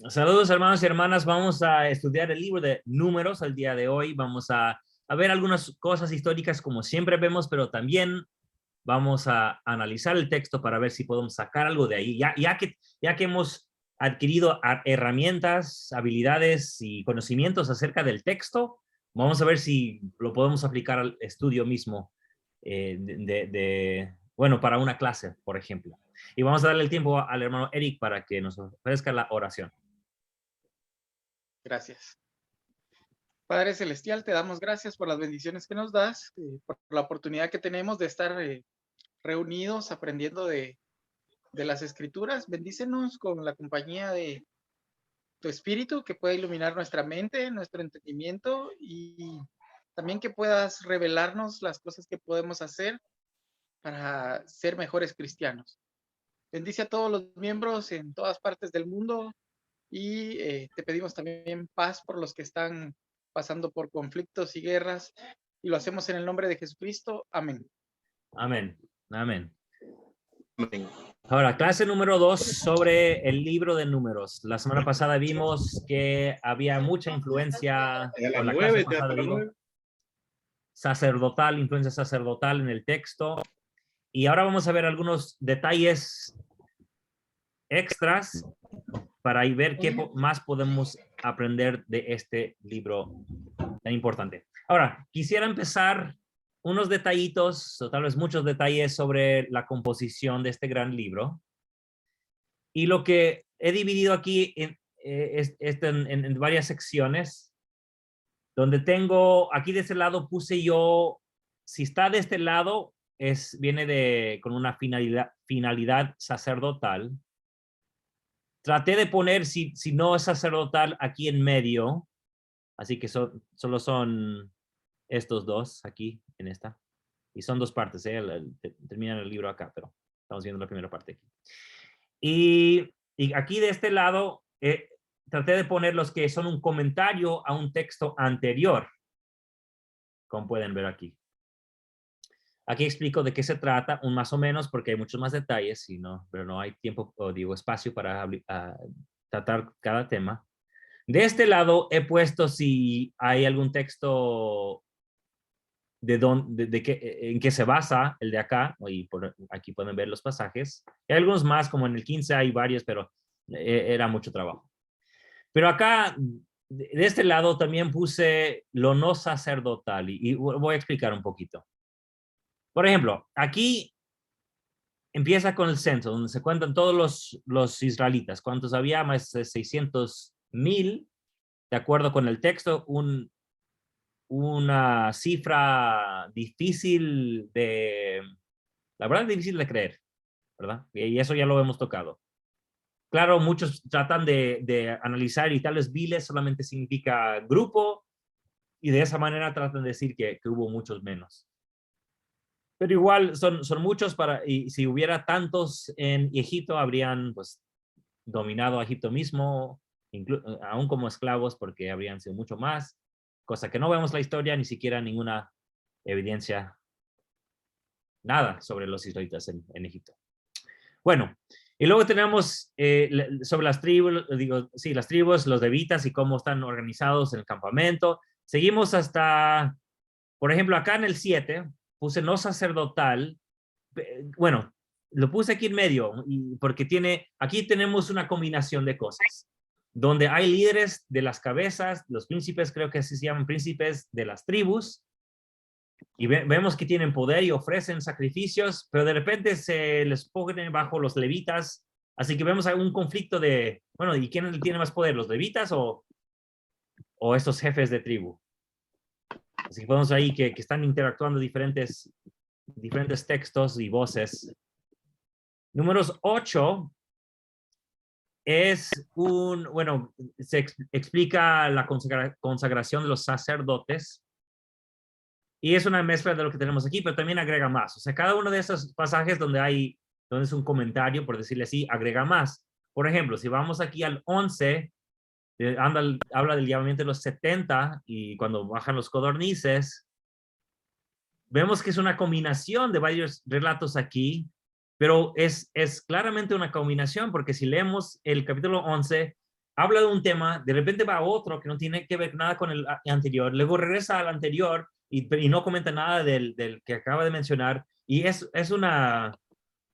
Saludos hermanos y hermanas, vamos a estudiar el libro de Números el día de hoy. Vamos a ver algunas cosas históricas como siempre vemos, pero también vamos a analizar el texto para ver si podemos sacar algo de ahí. Ya que hemos adquirido herramientas, habilidades y conocimientos acerca del texto, vamos a ver si lo podemos aplicar al estudio mismo, bueno, para una clase, por ejemplo. Y vamos a darle el tiempo al hermano Eric para que nos ofrezca la oración. Gracias. Padre Celestial, te damos gracias por las bendiciones que nos das, por la oportunidad que tenemos de estar reunidos aprendiendo de las Escrituras. Bendícenos con la compañía de tu Espíritu que pueda iluminar nuestra mente, nuestro entendimiento y también que puedas revelarnos las cosas que podemos hacer para ser mejores cristianos. Bendice a todos los miembros en todas partes del mundo y te pedimos también paz por los que están pasando por conflictos y guerras, y lo hacemos en el nombre de Jesucristo. Amén. Amén. Amén. Amén. Ahora, clase número 2 sobre el libro de Números. La semana pasada vimos que había mucha influencia, A o la las clase 9, pasada digo, sacerdotal, influencia sacerdotal en el texto. Y ahora vamos a ver algunos detalles extras para ver qué más podemos aprender de este libro tan importante. Ahora, quisiera empezar unos detallitos, o tal vez muchos detalles sobre la composición de este gran libro. Y lo que he dividido aquí en varias secciones, donde tengo, aquí de este lado puse yo, si está de este lado, viene con una finalidad sacerdotal. Traté de poner, si no es sacerdotal, aquí en medio, así que solo son estos dos aquí, en esta. Y son dos partes, terminan el libro acá, pero estamos viendo la primera parte aquí. Y aquí de este lado, traté de poner los que son un comentario a un texto anterior, como pueden ver aquí. Aquí explico de qué se trata, más o menos, porque hay muchos más detalles, pero no hay tiempo, o digo, espacio para tratar cada tema. De este lado he puesto si hay algún texto en qué se basa el de acá, y aquí pueden ver los pasajes. Hay algunos más, como en el 15 hay varios, pero era mucho trabajo. Pero acá, de este lado, también puse lo no sacerdotal, y voy a explicar un poquito. Por ejemplo, aquí empieza con el censo, donde se cuentan todos los israelitas. ¿Cuántos había? Más de 600,000, de acuerdo con el texto, una cifra difícil la verdad, difícil de creer, ¿verdad? Y eso ya lo hemos tocado. Claro, muchos tratan de analizar, y tal vez viles solamente significa grupo, y de esa manera tratan de decir que hubo muchos menos. Pero igual son muchos, y si hubiera tantos en Egipto, habrían pues dominado a Egipto mismo, aún como esclavos, porque habrían sido mucho más, cosa que no vemos la historia, ni siquiera ninguna evidencia, nada sobre los israelitas en Egipto. Bueno, y luego tenemos sobre las tribus, las tribus, los levitas y cómo están organizados en el campamento. Seguimos hasta, por ejemplo, acá en el 7, puse no sacerdotal. Bueno, lo puse aquí en medio, porque aquí tenemos una combinación de cosas, donde hay líderes de las cabezas, los príncipes, creo que así se llaman, príncipes de las tribus, y vemos que tienen poder y ofrecen sacrificios, pero de repente se les pone bajo los levitas, así que vemos un conflicto bueno, ¿y quién tiene más poder, los levitas o estos jefes de tribu? Así que vemos ahí que están interactuando diferentes textos y voces. Números 8 bueno, se explica la consagración de los sacerdotes, y es una mezcla de lo que tenemos aquí, pero también agrega más. O sea, cada uno de esos pasajes donde es un comentario, por decirle así, agrega más. Por ejemplo, si vamos aquí al 11, habla del llamamiento de los 70, y cuando bajan los codornices, vemos que es una combinación de varios relatos aquí, pero es claramente una combinación, porque si leemos el capítulo 11, habla de un tema, de repente va a otro que no tiene que ver nada con el anterior, luego regresa al anterior y no comenta nada del que acaba de mencionar, y es una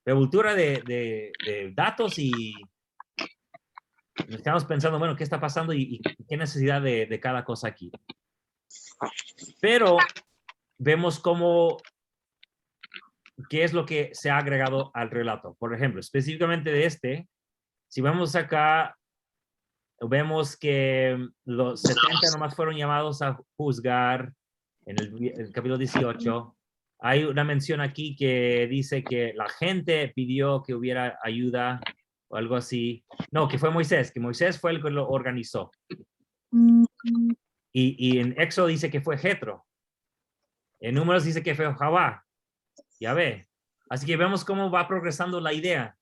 revoltura de datos y estamos pensando, bueno, ¿qué está pasando y qué necesidad de cada cosa aquí? Pero vemos qué es lo que se ha agregado al relato. Por ejemplo, específicamente de este, si vamos acá, vemos que los 70 nomás fueron llamados a juzgar en el capítulo 18. Hay una mención aquí que dice que la gente pidió que hubiera ayuda o algo así. No, que fue Moisés, que Moisés fue el que lo organizó. Y en Éxodo dice que fue Jetro. En Números dice que fue Javá. Ya ve. Así que vemos cómo va progresando la idea.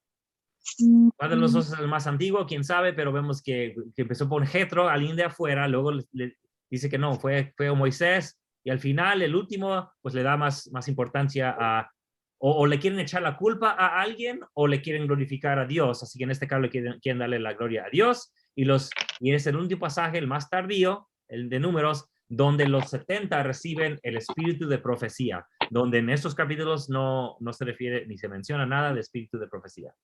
¿Cuál de los dos es el más antiguo? Quién sabe, pero vemos que empezó por Jetro, alguien de afuera, luego le dice que no, fue Moisés, y al final, el último, pues le da más importancia a, o le quieren echar la culpa a alguien, o le quieren glorificar a Dios. Así que en este caso le quieren darle la gloria a Dios, y es el último pasaje, el más tardío, el de Números, donde los 70 reciben el espíritu de profecía, donde en estos capítulos no se refiere ni se menciona nada de espíritu de profecía.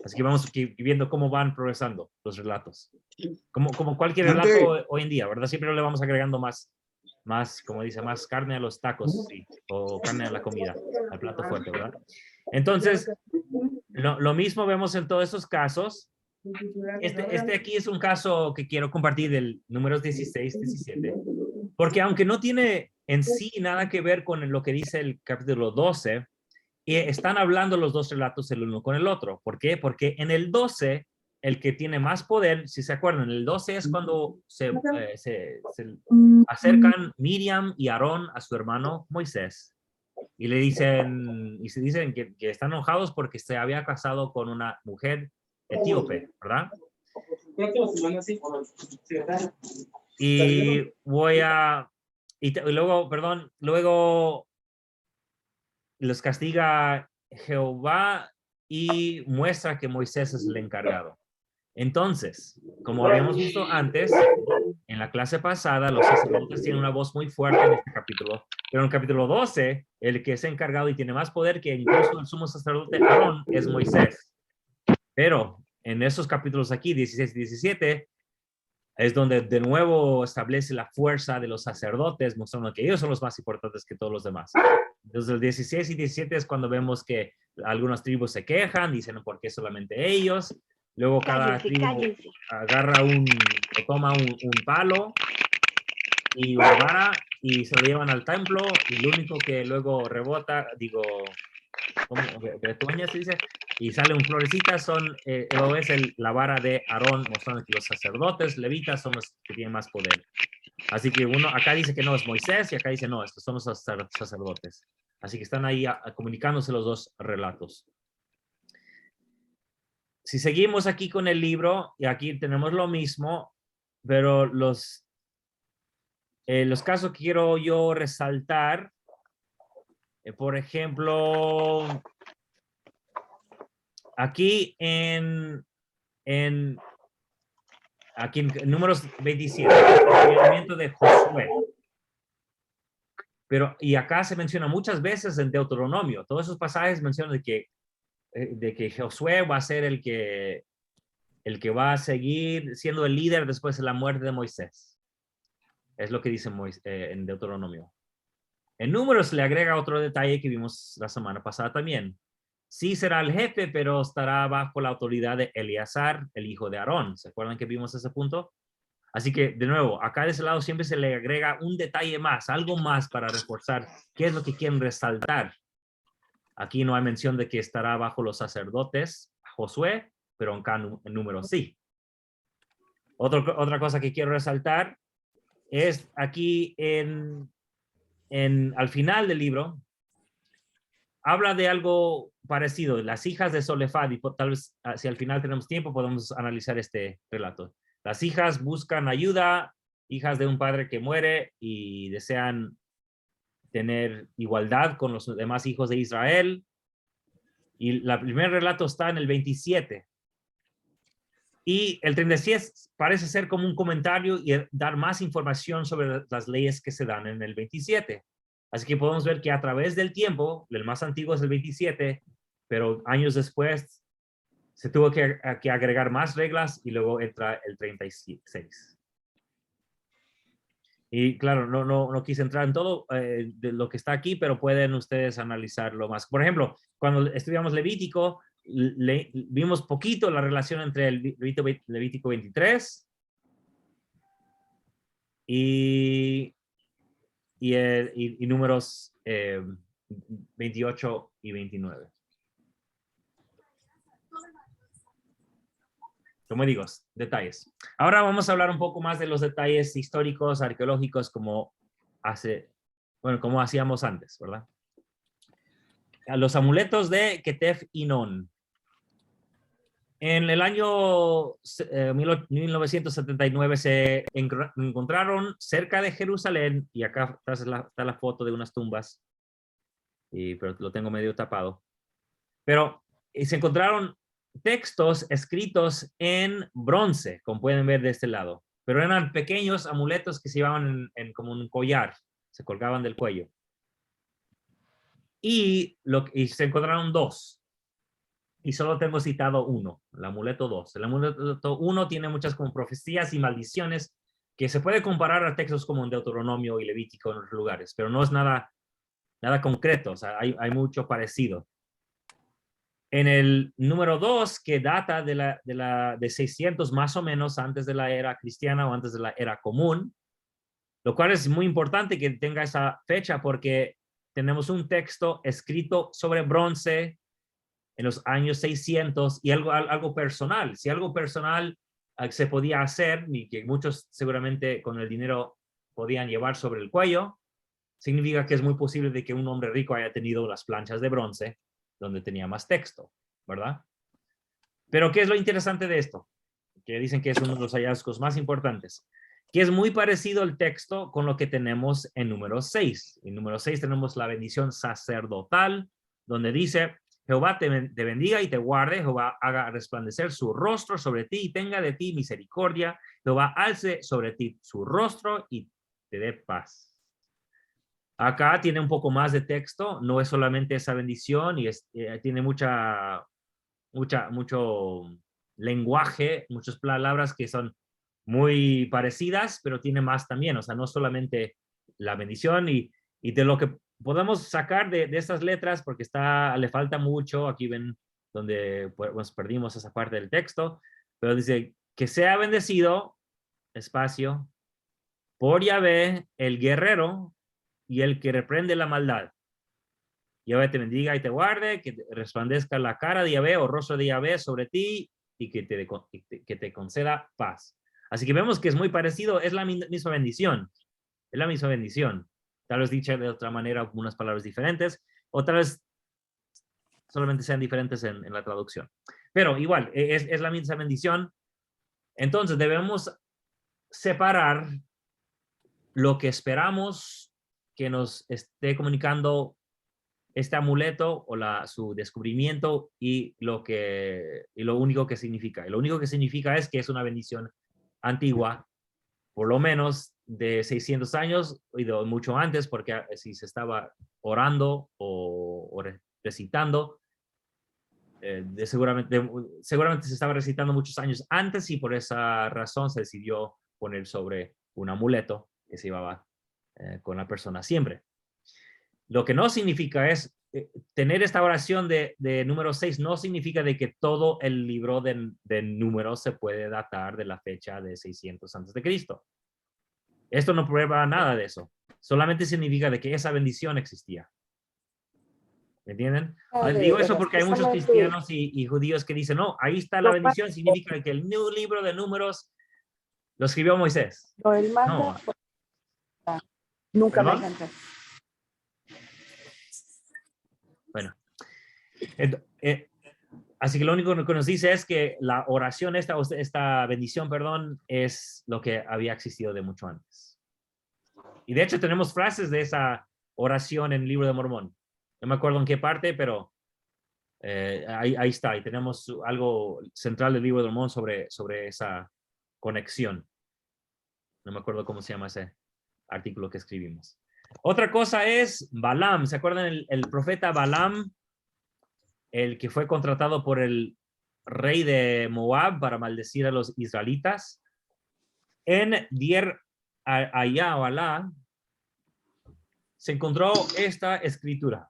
Así que vamos viendo cómo van progresando los relatos. Como cualquier relato hoy en día, ¿verdad? Siempre le vamos agregando más, como dice, más carne a los tacos, sí, o carne a la comida, al plato fuerte, ¿verdad? Entonces, lo mismo vemos en todos esos casos. Este aquí es un caso que quiero compartir del números 16, 17, porque aunque no tiene en sí nada que ver con lo que dice el capítulo 12, y están hablando los dos relatos el uno con el otro. ¿Por qué? Porque en el 12, el que tiene más poder, si se acuerdan, el 12 es cuando se acercan Miriam y Aarón a su hermano Moisés. Y le dicen, se dicen que están enojados porque se había casado con una mujer etíope, ¿verdad? Y luego los castiga Jehová y muestra que Moisés es el encargado. Entonces, como habíamos visto antes, en la clase pasada, los sacerdotes tienen una voz muy fuerte en este capítulo, pero en el capítulo 12, el que es encargado y tiene más poder que incluso el sumo sacerdote Aarón es Moisés. Pero en esos capítulos aquí, 16 y 17, es donde de nuevo establece la fuerza de los sacerdotes, mostrando que ellos son los más importantes que todos los demás. Entonces, el 16 y 17 es cuando vemos que algunas tribus se quejan, dicen por qué solamente ellos. Luego cada tribu agarra o toma un palo y una vara y se lo llevan al templo, y lo único que luego rebota, retoña se dice, y salen florecitas, es la vara de Aarón, mostrando que los sacerdotes levitas son los que tienen más poder. Así que acá dice que no es Moisés y acá dice no, estos son los sacerdotes. Así que están ahí comunicándose los dos relatos. Si seguimos aquí con el libro, y aquí tenemos lo mismo, pero los casos que quiero yo resaltar, por ejemplo, aquí en Números 27, el movimiento de Josué. Y acá se menciona muchas veces en Deuteronomio. Todos esos pasajes mencionan de que Josué va a ser el que va a seguir siendo el líder después de la muerte de Moisés. Es lo que dice en Deuteronomio. En Números le agrega otro detalle que vimos la semana pasada también. Sí será el jefe, pero estará bajo la autoridad de Eleazar, el hijo de Aarón. ¿Se acuerdan que vimos ese punto? Así que, de nuevo, acá de ese lado siempre se le agrega un detalle más, algo más para reforzar qué es lo que quieren resaltar. Aquí no hay mención de que estará bajo los sacerdotes Josué, pero acá en Números sí. Otra cosa que quiero resaltar es aquí al final del libro, habla de algo parecido, las hijas de Solefad, y tal vez si al final tenemos tiempo podemos analizar este relato. Las hijas buscan ayuda, hijas de un padre que muere y desean tener igualdad con los demás hijos de Israel. Y el primer relato está en el 27. Y el 37 parece ser como un comentario y dar más información sobre las leyes que se dan en el 27. Así que podemos ver que a través del tiempo, el más antiguo es el 27, pero años después se tuvo que agregar más reglas y luego entra el 36. Y claro, no quise entrar en todo de lo que está aquí, pero pueden ustedes analizarlo más. Por ejemplo, cuando estudiamos Levítico, vimos poquito la relación entre el Levítico 23 y números 28 y 29. Como digo, detalles. Ahora vamos a hablar un poco más de los detalles históricos, arqueológicos, como hacíamos antes, ¿verdad? Los amuletos de Ketef y Non. En el año 1979 se encontraron cerca de Jerusalén, y acá está la foto de unas tumbas, pero lo tengo medio tapado. Pero se encontraron textos escritos en bronce, como pueden ver de este lado, pero eran pequeños amuletos que se llevaban como un collar, se colgaban del cuello. Y se encontraron dos. Y solo tengo citado uno, el amuleto 2. El amuleto 1 tiene muchas como profecías y maldiciones que se puede comparar a textos como en Deuteronomio y Levítico en otros lugares, pero no es nada concreto, o sea, hay mucho parecido. En el número 2, que data de 600 más o menos antes de la era cristiana o antes de la era común, lo cual es muy importante que tenga esa fecha porque tenemos un texto escrito sobre bronce en los años 600 y algo personal. Si algo personal se podía hacer y que muchos seguramente con el dinero podían llevar sobre el cuello, significa que es muy posible de que un hombre rico haya tenido las planchas de bronce donde tenía más texto, ¿verdad? Pero ¿qué es lo interesante de esto? Que dicen que es uno de los hallazgos más importantes, que es muy parecido el texto con lo que tenemos en número 6. En número 6 tenemos la bendición sacerdotal, donde dice: Jehová te bendiga y te guarde, Jehová haga resplandecer su rostro sobre ti y tenga de ti misericordia, Jehová alce sobre ti su rostro y te dé paz. Acá tiene un poco más de texto, no es solamente esa bendición y tiene mucho lenguaje, muchas palabras que son muy parecidas, pero tiene más también, o sea, no solamente la bendición y de lo que podemos sacar de estas letras, porque le falta mucho, aquí ven donde pues, perdimos esa parte del texto, pero dice: que sea bendecido, espacio, por Yahvé, el guerrero y el que reprende la maldad. Yahvé te bendiga y te guarde, que resplandezca la cara de Yahvé o rostro de Yahvé sobre ti y que te conceda paz. Así que vemos que es muy parecido, es la misma bendición, es la misma bendición. Tal vez dicha de otra manera, algunas palabras diferentes, o tal vez solamente sean diferentes en la traducción. Pero igual, es la misma bendición. Entonces debemos separar lo que esperamos que nos esté comunicando este amuleto o su descubrimiento y lo único que significa. Y lo único que significa es que es una bendición antigua, por lo menos de 600 años y de mucho antes, porque si se estaba orando o recitando, seguramente se estaba recitando muchos años antes y por esa razón se decidió poner sobre un amuleto que se llevaba con la persona siempre. Lo que no significa es tener esta oración de número 6 no significa de que todo el libro de números se puede datar de la fecha de 600 antes de Cristo. Esto no prueba nada de eso. Solamente significa de que esa bendición existía. ¿Me entienden? Digo eso porque hay muchos cristianos y judíos que dicen: no, ahí está la bendición, significa que el nuevo libro de números lo escribió Moisés. No. Nunca me ¿Perdón? encanta. Bueno. Así que lo único que nos dice es que la oración, esta bendición, perdón, es lo que había existido de mucho antes. Y de hecho tenemos frases de esa oración en el libro de Mormón. No me acuerdo en qué parte, pero Ahí está, y tenemos algo central del libro de Mormón sobre esa conexión. No me acuerdo cómo se llama ese artículo que escribimos. Otra cosa es Balaam. ¿Se acuerdan el profeta Balaam? El que fue contratado por el rey de Moab para maldecir a los israelitas. En Dier Allá o Alá se encontró esta escritura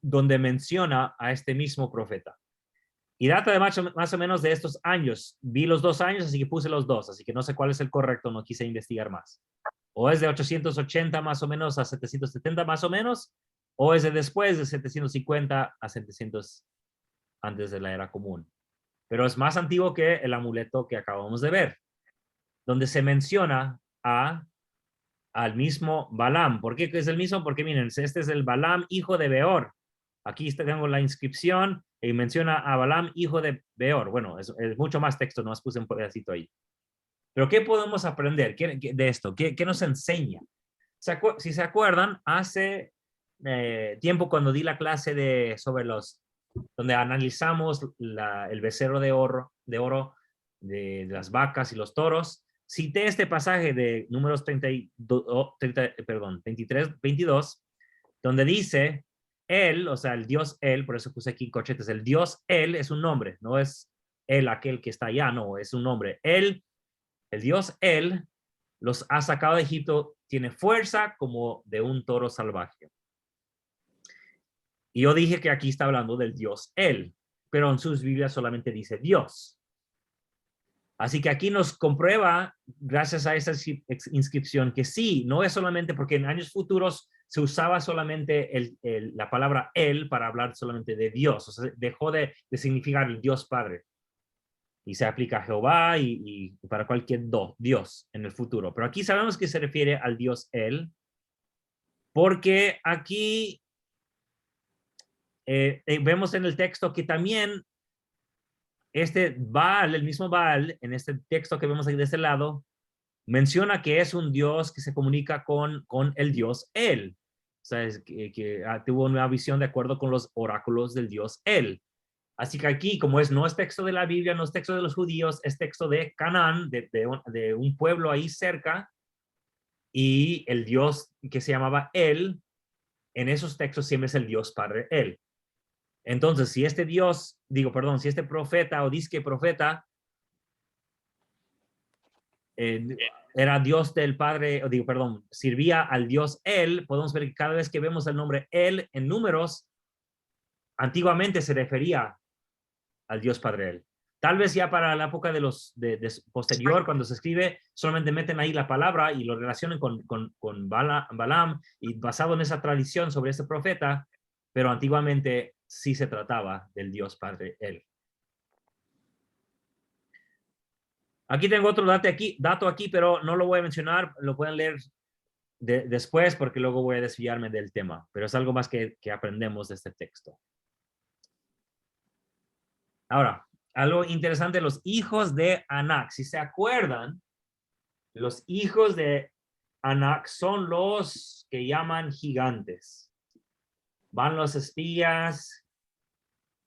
donde menciona a este mismo profeta. Y data de más o menos de estos años. Vi los 2 años, así que puse los 2, así que no sé cuál es el correcto, no quise investigar más. O es de 880 más o menos a 770 más o menos, o es de después de 750 a 700 antes de la era común. Pero es más antiguo que el amuleto que acabamos de ver, donde se menciona al mismo Balaam. ¿Por qué es el mismo? Porque miren, este es el Balaam, hijo de Beor. Aquí tengo la inscripción y menciona a Balaam, hijo de Beor. Bueno, es mucho más texto, no puse un pedacito ahí. Pero ¿qué podemos aprender de esto? ¿Qué nos enseña? Si se acuerdan, hace tiempo cuando di la clase donde analizamos el becerro de oro de las vacas y los toros, cité este pasaje de Números 23, 22, donde dice, él, o sea, el Dios él, por eso puse aquí corchetes, el Dios él es un nombre, no es él aquel que está allá, no, es un nombre. Él, el Dios él, los ha sacado de Egipto, tiene fuerza como de un toro salvaje. Y yo dije que aquí está hablando del Dios él, pero en sus Biblias solamente dice Dios. Así que aquí nos comprueba, gracias a esa inscripción, que sí, no es solamente porque en años futuros se usaba solamente la palabra él para hablar solamente de Dios, o sea, dejó de significar el Dios Padre. Y se aplica a Jehová y para cualquier Dios en el futuro. Pero aquí sabemos que se refiere al Dios él, porque aquí vemos en el texto que también este Baal, el mismo Baal, en este texto que vemos aquí de este lado, menciona que es un Dios que se comunica con el Dios él. O sea, que tuvo una visión de acuerdo con los oráculos del Dios él. Así que aquí, como no es texto de la Biblia, no es texto de los judíos, es texto de Canaán, de un pueblo ahí cerca, y el Dios que se llamaba él, en esos textos siempre es el Dios Padre él. Entonces, si este Dios, si este profeta o disque profeta era Dios del Padre, sirvía al Dios él, podemos ver que cada vez que vemos el nombre él en números, antiguamente se refería al Dios Padre él. Tal vez ya para la época de posterior, cuando se escribe, solamente meten ahí la palabra y lo relacionan con Balaam, y basado en esa tradición sobre este profeta, pero antiguamente sí se trataba del Dios Padre él. Aquí tengo otro dato aquí, pero no lo voy a mencionar, lo pueden leer después porque luego voy a desviarme del tema, pero es algo más que aprendemos de este texto. Ahora, algo interesante, los hijos de Anak. Si se acuerdan, los hijos de Anak son los que llaman gigantes. Van los espías,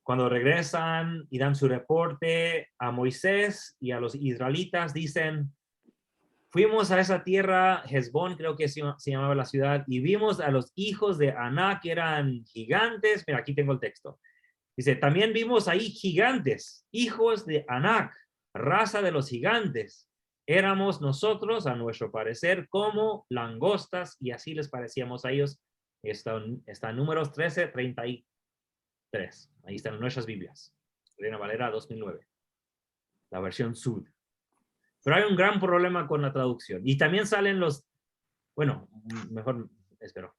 cuando regresan y dan su reporte a Moisés y a los israelitas, dicen, fuimos a esa tierra, Hezbón creo que se llamaba la ciudad, y vimos a los hijos de Anak, que eran gigantes. Mira, aquí tengo el texto. Dice, también vimos ahí gigantes, hijos de Anak, raza de los gigantes. Éramos nosotros, a nuestro parecer, como langostas, y así les parecíamos a ellos. Está en Números 13:33. Ahí están nuestras Biblias. Reina Valera 2009. La versión Sud. Pero hay un gran problema con la traducción. Y también salen mejor espero.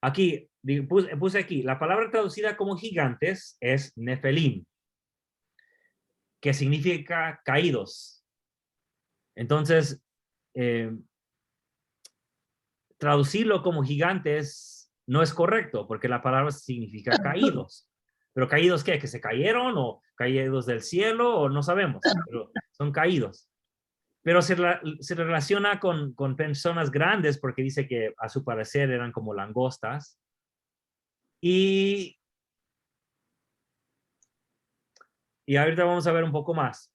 Aquí, puse aquí, la palabra traducida como gigantes es Nefelim, que significa caídos. Entonces, traducirlo como gigantes no es correcto, porque la palabra significa caídos. ¿Pero caídos qué? ¿Que se cayeron o caídos del cielo? O no sabemos, pero son caídos. Pero se relaciona con personas grandes porque dice que a su parecer eran como langostas. Y Y ahorita vamos a ver un poco más.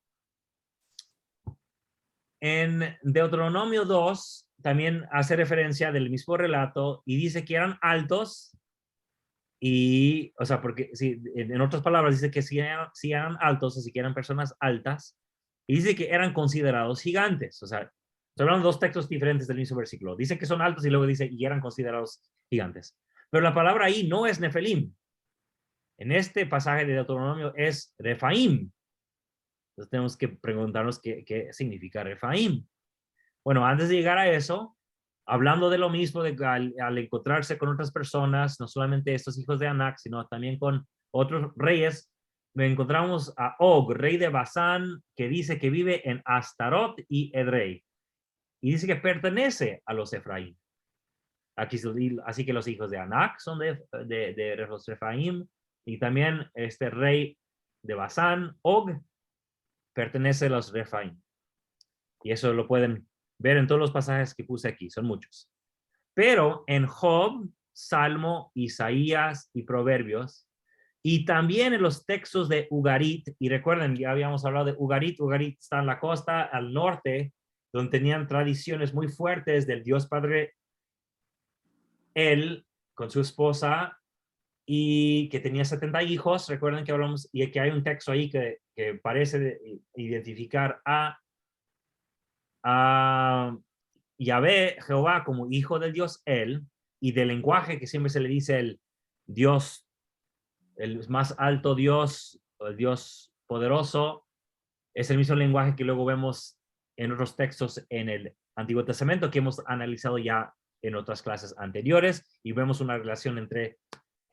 En Deuteronomio 2 también hace referencia del mismo relato y dice que eran altos y, o sea, porque si, en otras palabras dice que si eran altos, así que eran personas altas, y dice que eran considerados gigantes. O sea, estoy hablando de dos textos diferentes del mismo versículo. Dice que son altos y luego dice y eran considerados gigantes. Pero la palabra ahí no es Nefelim. En este pasaje de Deuteronomio es Refaim. Entonces tenemos que preguntarnos qué significa Refaim. Bueno, antes de llegar a eso, hablando de lo mismo, al encontrarse con otras personas, no solamente estos hijos de Anac, sino también con otros reyes, encontramos a Og, rey de Basán, que dice que vive en Astarot y Edrei. Y dice que pertenece a los Efraín. Aquí, así que los hijos de Anac son de los Efraín, y también este rey de Basán, Og, pertenece a los Refaim. Y eso lo pueden ver en todos los pasajes que puse aquí, son muchos. Pero en Job, Salmo, Isaías y Proverbios, y también en los textos de Ugarit, y recuerden, ya habíamos hablado de Ugarit, Ugarit está en la costa al norte, donde tenían tradiciones muy fuertes del Dios Padre, él con su esposa, y que tenía 70 hijos, recuerden que hablamos, y que hay un texto ahí que parece identificar a Yahvé, Jehová, como hijo del Dios él, y del lenguaje que siempre se le dice el Dios, el más alto Dios, o el Dios poderoso, es el mismo lenguaje que luego vemos en otros textos en el Antiguo Testamento que hemos analizado ya en otras clases anteriores, y vemos una relación entre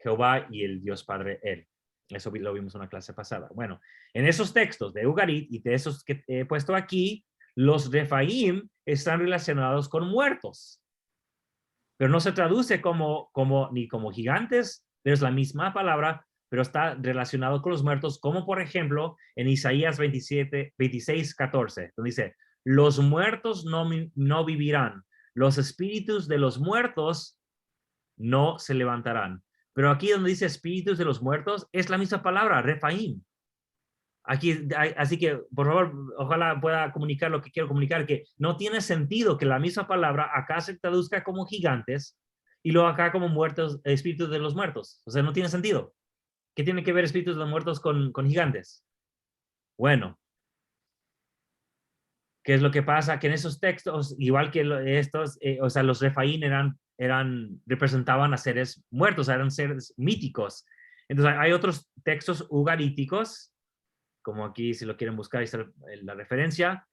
Jehová y el Dios Padre él. Eso lo vimos en una clase pasada. Bueno, en esos textos de Ugarit y de esos que he puesto aquí, los Refaim están relacionados con muertos, pero no se traduce ni como gigantes, pero es la misma palabra, pero está relacionado con los muertos, como por ejemplo en Isaías 26, 14, donde dice, los muertos no vivirán, los espíritus de los muertos no se levantarán. Pero aquí donde dice espíritus de los muertos, es la misma palabra, Refaim. Aquí, así que, por favor, ojalá pueda comunicar lo que quiero comunicar, que no tiene sentido que la misma palabra acá se traduzca como gigantes y luego acá como muertos, espíritus de los muertos. O sea, no tiene sentido. ¿Qué tiene que ver espíritus de los muertos con gigantes? Bueno, ¿qué es lo que pasa? Que en esos textos, igual que estos, o sea, los Refaín representaban a seres muertos, eran seres míticos. Entonces, hay otros textos ugaríticos, como aquí si lo quieren buscar, está la referencia,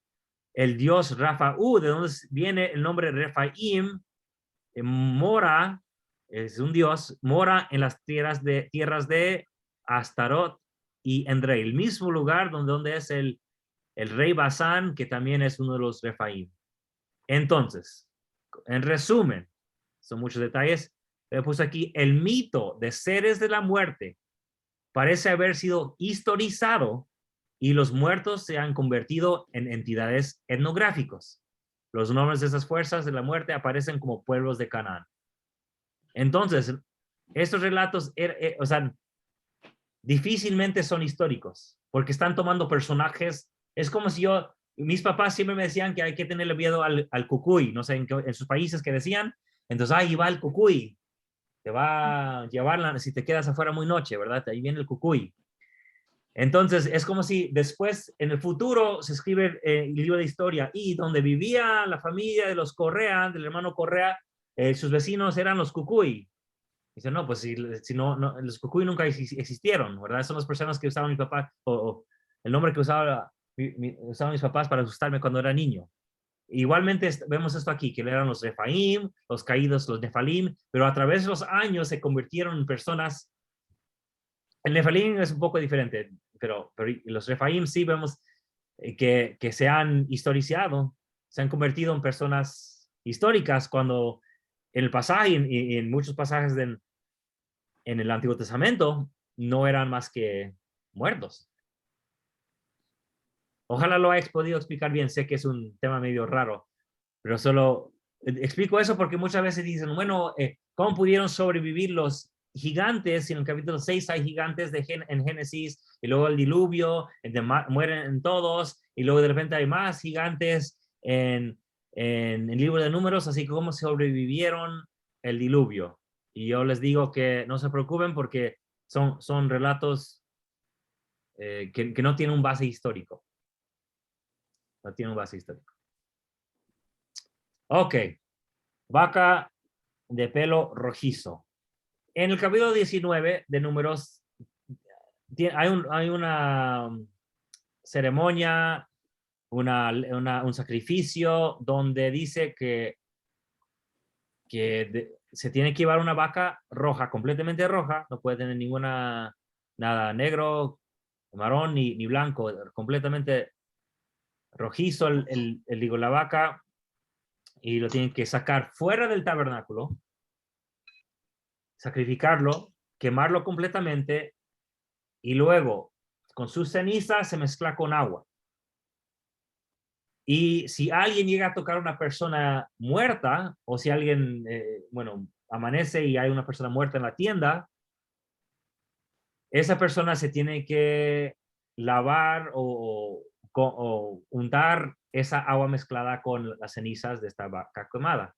el dios Rafaú, de donde viene el nombre Refaim, mora, es un dios, mora en las tierras de Astarot y Edrei, el mismo lugar donde es el rey Basán, que también es uno de los Refaim. Entonces, en resumen, son muchos detalles, he puesto aquí el mito de seres de la muerte parece haber sido historizado y los muertos se han convertido en entidades etnográficos. Los nombres de esas fuerzas de la muerte aparecen como pueblos de Canaán. Entonces, estos relatos, o sea, difícilmente son históricos, porque están tomando personajes. Es como si mis papás siempre me decían que hay que tenerle miedo al cucuy, no sé, en sus países que decían, entonces, ahí va el cucuy, te va a llevar si te quedas afuera muy noche, ¿verdad? Ahí viene el cucuy. Entonces, es como si después, en el futuro, se escribe el libro de historia, y donde vivía la familia de los Correa, del hermano Correa, sus vecinos eran los cucuy. Dice, no, pues si no, los cucuy nunca existieron, ¿verdad? Son las personas que usaban mi papá, o el nombre que usaban mis papás para asustarme cuando era niño. Igualmente vemos esto aquí, que eran los Refaim, los caídos, los Nefalim, pero a través de los años se convirtieron en personas. El Nefalim es un poco diferente, pero los Refaim sí vemos que se han historizado, se han convertido en personas históricas, cuando en el pasaje y en muchos pasajes en el Antiguo Testamento no eran más que muertos. Ojalá lo hayas podido explicar bien. Sé que es un tema medio raro, pero solo explico eso porque muchas veces dicen, bueno, ¿cómo pudieron sobrevivir los gigantes? Si en el capítulo 6 hay gigantes en Génesis, y luego el diluvio, mueren todos, y luego de repente hay más gigantes en el libro de Números, así que cómo sobrevivieron el diluvio. Y yo les digo que no se preocupen porque son relatos que no tienen un base histórico. No tienen un base histórico. Ok. Vaca de pelo rojizo. En el capítulo 19 de Números hay una ceremonia, un sacrificio donde dice que se tiene que llevar una vaca roja, completamente roja, no puede tener nada negro, marrón ni blanco, completamente rojizo la vaca, y lo tienen que sacar fuera del tabernáculo, sacrificarlo, quemarlo completamente, y luego con sus cenizas se mezcla con agua. Y si alguien llega a tocar a una persona muerta, o si alguien, amanece y hay una persona muerta en la tienda, esa persona se tiene que lavar o untar esa agua mezclada con las cenizas de esta vaca quemada.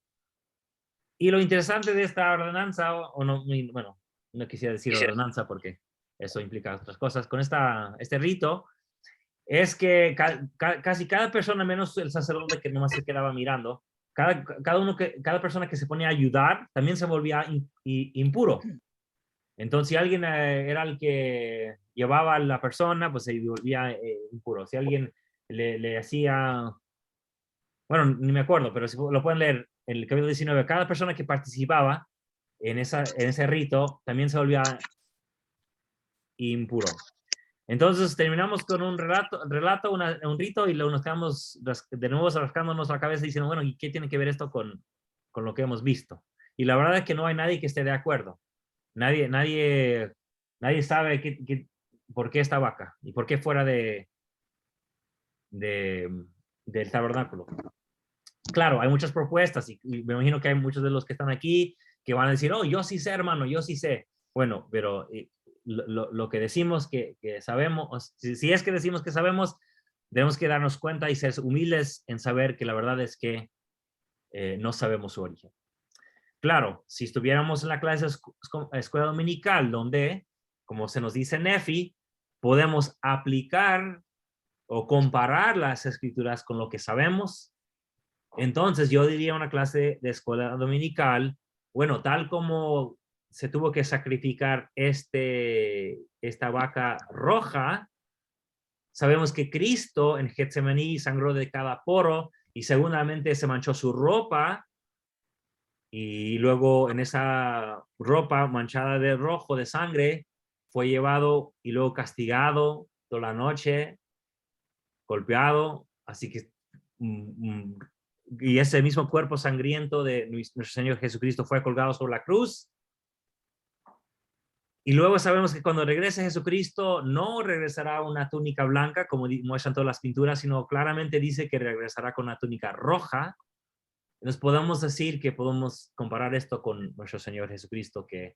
Y lo interesante de esta ordenanza, no quisiera decir ordenanza porque eso implica otras cosas, con este rito, es que casi cada persona, menos el sacerdote que nomás se quedaba mirando, cada persona que se ponía a ayudar también se volvía impuro. Entonces, si alguien era el que llevaba a la persona, pues se volvía impuro. Si alguien le hacía, bueno, ni me acuerdo, pero si lo pueden leer en el capítulo 19, cada persona que participaba en ese rito también se volvía impuro. Entonces terminamos con un un rito, y luego nos quedamos de nuevo rascándonos la cabeza diciendo, bueno, ¿y qué tiene que ver esto con lo que hemos visto? Y la verdad es que no hay nadie que esté de acuerdo. Nadie sabe por qué esta vaca y por qué fuera del tabernáculo. Claro, hay muchas propuestas y me imagino que hay muchos de los que están aquí que van a decir, oh, yo sí sé, hermano, yo sí sé. Bueno, pero lo que decimos que sabemos, si es que decimos que sabemos, tenemos que darnos cuenta y ser humildes en saber que la verdad es que no sabemos su origen. Claro, si estuviéramos en la clase escuela dominical, donde, como se nos dice en EFI, podemos aplicar o comparar las escrituras con lo que sabemos, entonces yo diría una clase de escuela dominical, bueno, tal como se tuvo que sacrificar esta vaca roja, sabemos que Cristo en Getsemaní sangró de cada poro y seguramente se manchó su ropa, y luego en esa ropa manchada de rojo, de sangre, fue llevado y luego castigado toda la noche, golpeado, así que y ese mismo cuerpo sangriento de nuestro Señor Jesucristo fue colgado sobre la cruz. Y luego sabemos que cuando regrese Jesucristo no regresará una túnica blanca como muestran todas las pinturas, sino claramente dice que regresará con una túnica roja. Nos podemos decir que podemos comparar esto con nuestro Señor Jesucristo, que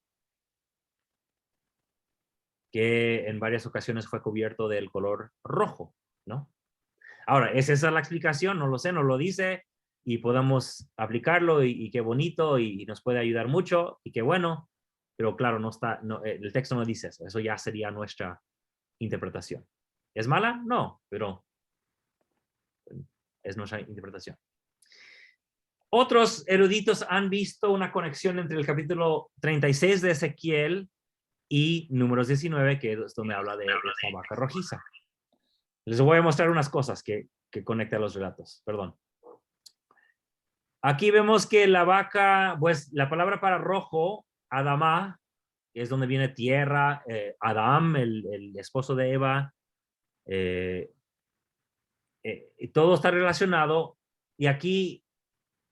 en varias ocasiones fue cubierto del color rojo, ¿no? Ahora, ¿es esa la explicación? No lo sé, no lo dice, y podemos aplicarlo, y qué bonito, y nos puede ayudar mucho, y qué bueno, pero claro, el texto no dice eso ya sería nuestra interpretación. ¿Es mala? No, pero es nuestra interpretación. Otros eruditos han visto una conexión entre el capítulo 36 de Ezequiel y Números 19, que es donde habla de esta vaca rojiza. Les voy a mostrar unas cosas que conectan los relatos. Perdón. Aquí vemos que la vaca, pues la palabra para rojo, Adamá, que es donde viene tierra, Adam, el esposo de Eva, todo está relacionado, y aquí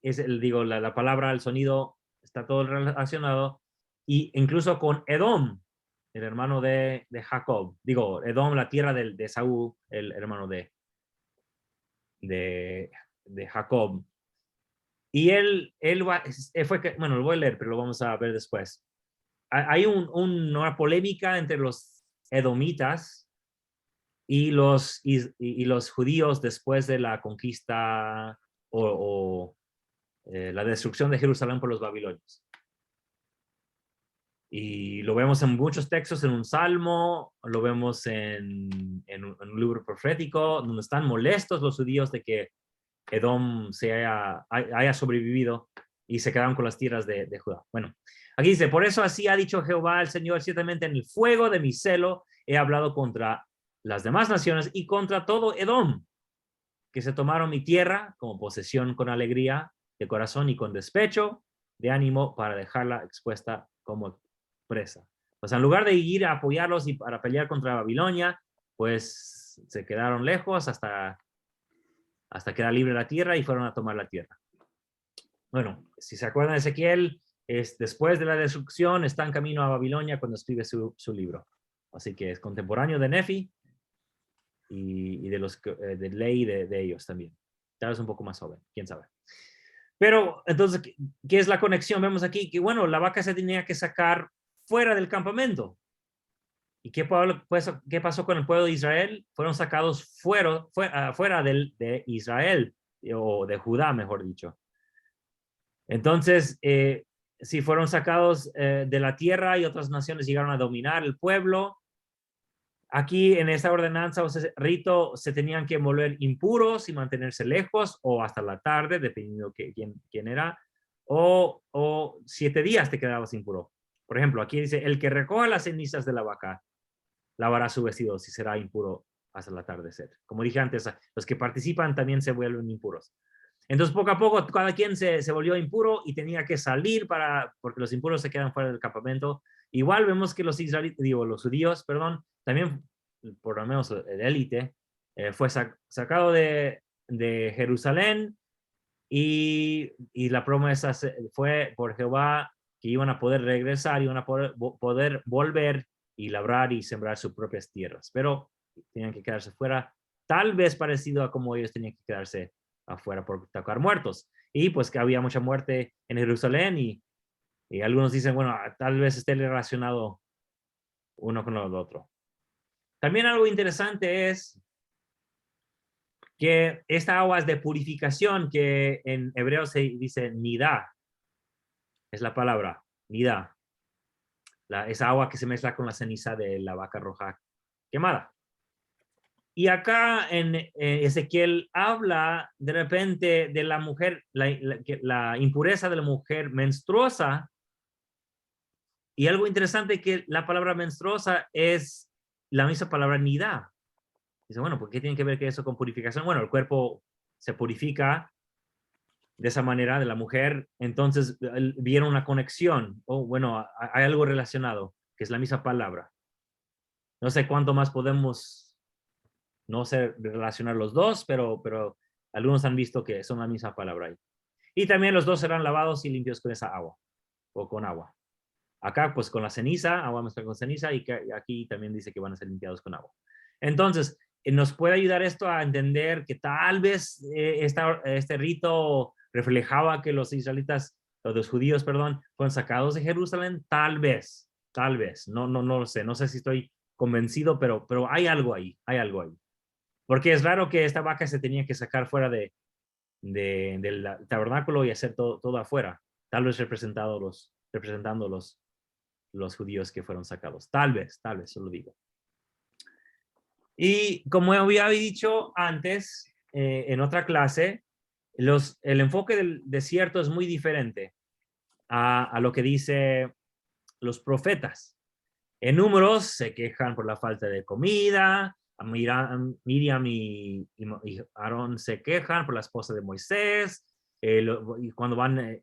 es la palabra, el sonido, está todo relacionado, y incluso con Edom, el hermano de Jacob. Edom, la tierra de Saúl, el hermano de Jacob. Y él bueno, lo voy a leer, pero lo vamos a ver después. Hay una polémica entre los edomitas y los judíos después de la conquista la destrucción de Jerusalén por los babilonios. Y lo vemos en muchos textos, en un salmo, lo vemos en un libro profético, donde están molestos los judíos de que Edom haya sobrevivido y se quedaron con las tierras de Judá. Bueno, aquí dice, por eso así ha dicho Jehová el Señor, ciertamente en el fuego de mi celo he hablado contra las demás naciones y contra todo Edom, que se tomaron mi tierra como posesión con alegría de corazón y con despecho de ánimo para dejarla expuesta como presa. Pues en lugar de ir a apoyarlos y para pelear contra Babilonia, pues se quedaron lejos hasta quedar libre la tierra y fueron a tomar la tierra. Bueno, si se acuerdan de Ezequiel, después de la destrucción está en camino a Babilonia cuando escribe su libro. Así que es contemporáneo de Nefi y de ley de ellos también. Tal vez un poco más joven, quién sabe. Pero entonces, ¿qué es la conexión? Vemos aquí que, bueno, la vaca se tenía que sacar fuera del campamento. ¿Y qué pasó con el pueblo de Israel? Fueron sacados fuera de Israel, o de Judá, mejor dicho. Entonces, si fueron sacados de la tierra y otras naciones llegaron a dominar el pueblo, aquí en esta ordenanza o rito se tenían que volver impuros y mantenerse lejos o hasta la tarde, dependiendo quién era, o 7 días te quedabas impuro. Por ejemplo, aquí dice, el que recoja las cenizas de la vaca lavará su vestido si será impuro hasta el atardecer. Como dije antes, los que participan también se vuelven impuros. Entonces, poco a poco, cada quien se volvió impuro y tenía que salir porque los impuros se quedan fuera del campamento. Igual vemos que los judíos, también, por lo menos el élite, fue sacado de Jerusalén y la promesa fue por Jehová que iban a poder regresar, iban a poder volver y labrar y sembrar sus propias tierras. Pero tenían que quedarse fuera, tal vez parecido a como ellos tenían que quedarse afuera por tocar muertos. Y pues que había mucha muerte en Jerusalén y algunos dicen, bueno, tal vez esté relacionado uno con el otro. También algo interesante es que esta agua es de purificación, que en hebreo se dice nidá, es la palabra, nidá. Esa agua que se mezcla con la ceniza de la vaca roja quemada. Y acá en Ezequiel habla de repente de la mujer, la impureza de la mujer menstruosa. Y algo interesante que la palabra menstruosa es la misma palabra nidá. Dice, bueno, ¿por qué tiene que ver que eso con purificación? Bueno, el cuerpo se purifica de esa manera de la mujer, entonces vieron una conexión, bueno, hay algo relacionado, que es la misma palabra. No sé cuánto más podemos, no sé, relacionar los dos, pero algunos han visto que son la misma palabra ahí. Y también los dos serán lavados y limpios con esa agua, o con agua. Acá, pues con la ceniza, agua mezclada con ceniza, y aquí también dice que van a ser limpiados con agua. Entonces, nos puede ayudar esto a entender que tal vez este rito reflejaba que los israelitas, o los judíos, perdón, fueron sacados de Jerusalén, tal vez, no lo sé, no sé si estoy convencido, pero hay algo ahí, Porque es raro que esta vaca se tenía que sacar fuera del tabernáculo y hacer todo afuera, tal vez representando los judíos que fueron sacados. Tal vez, solo digo. Y como había dicho antes, en otra clase, el enfoque del desierto es muy diferente a lo que dice los profetas. En Números se quejan por la falta de comida, Miriam y Aarón se quejan por la esposa de Moisés, y cuando van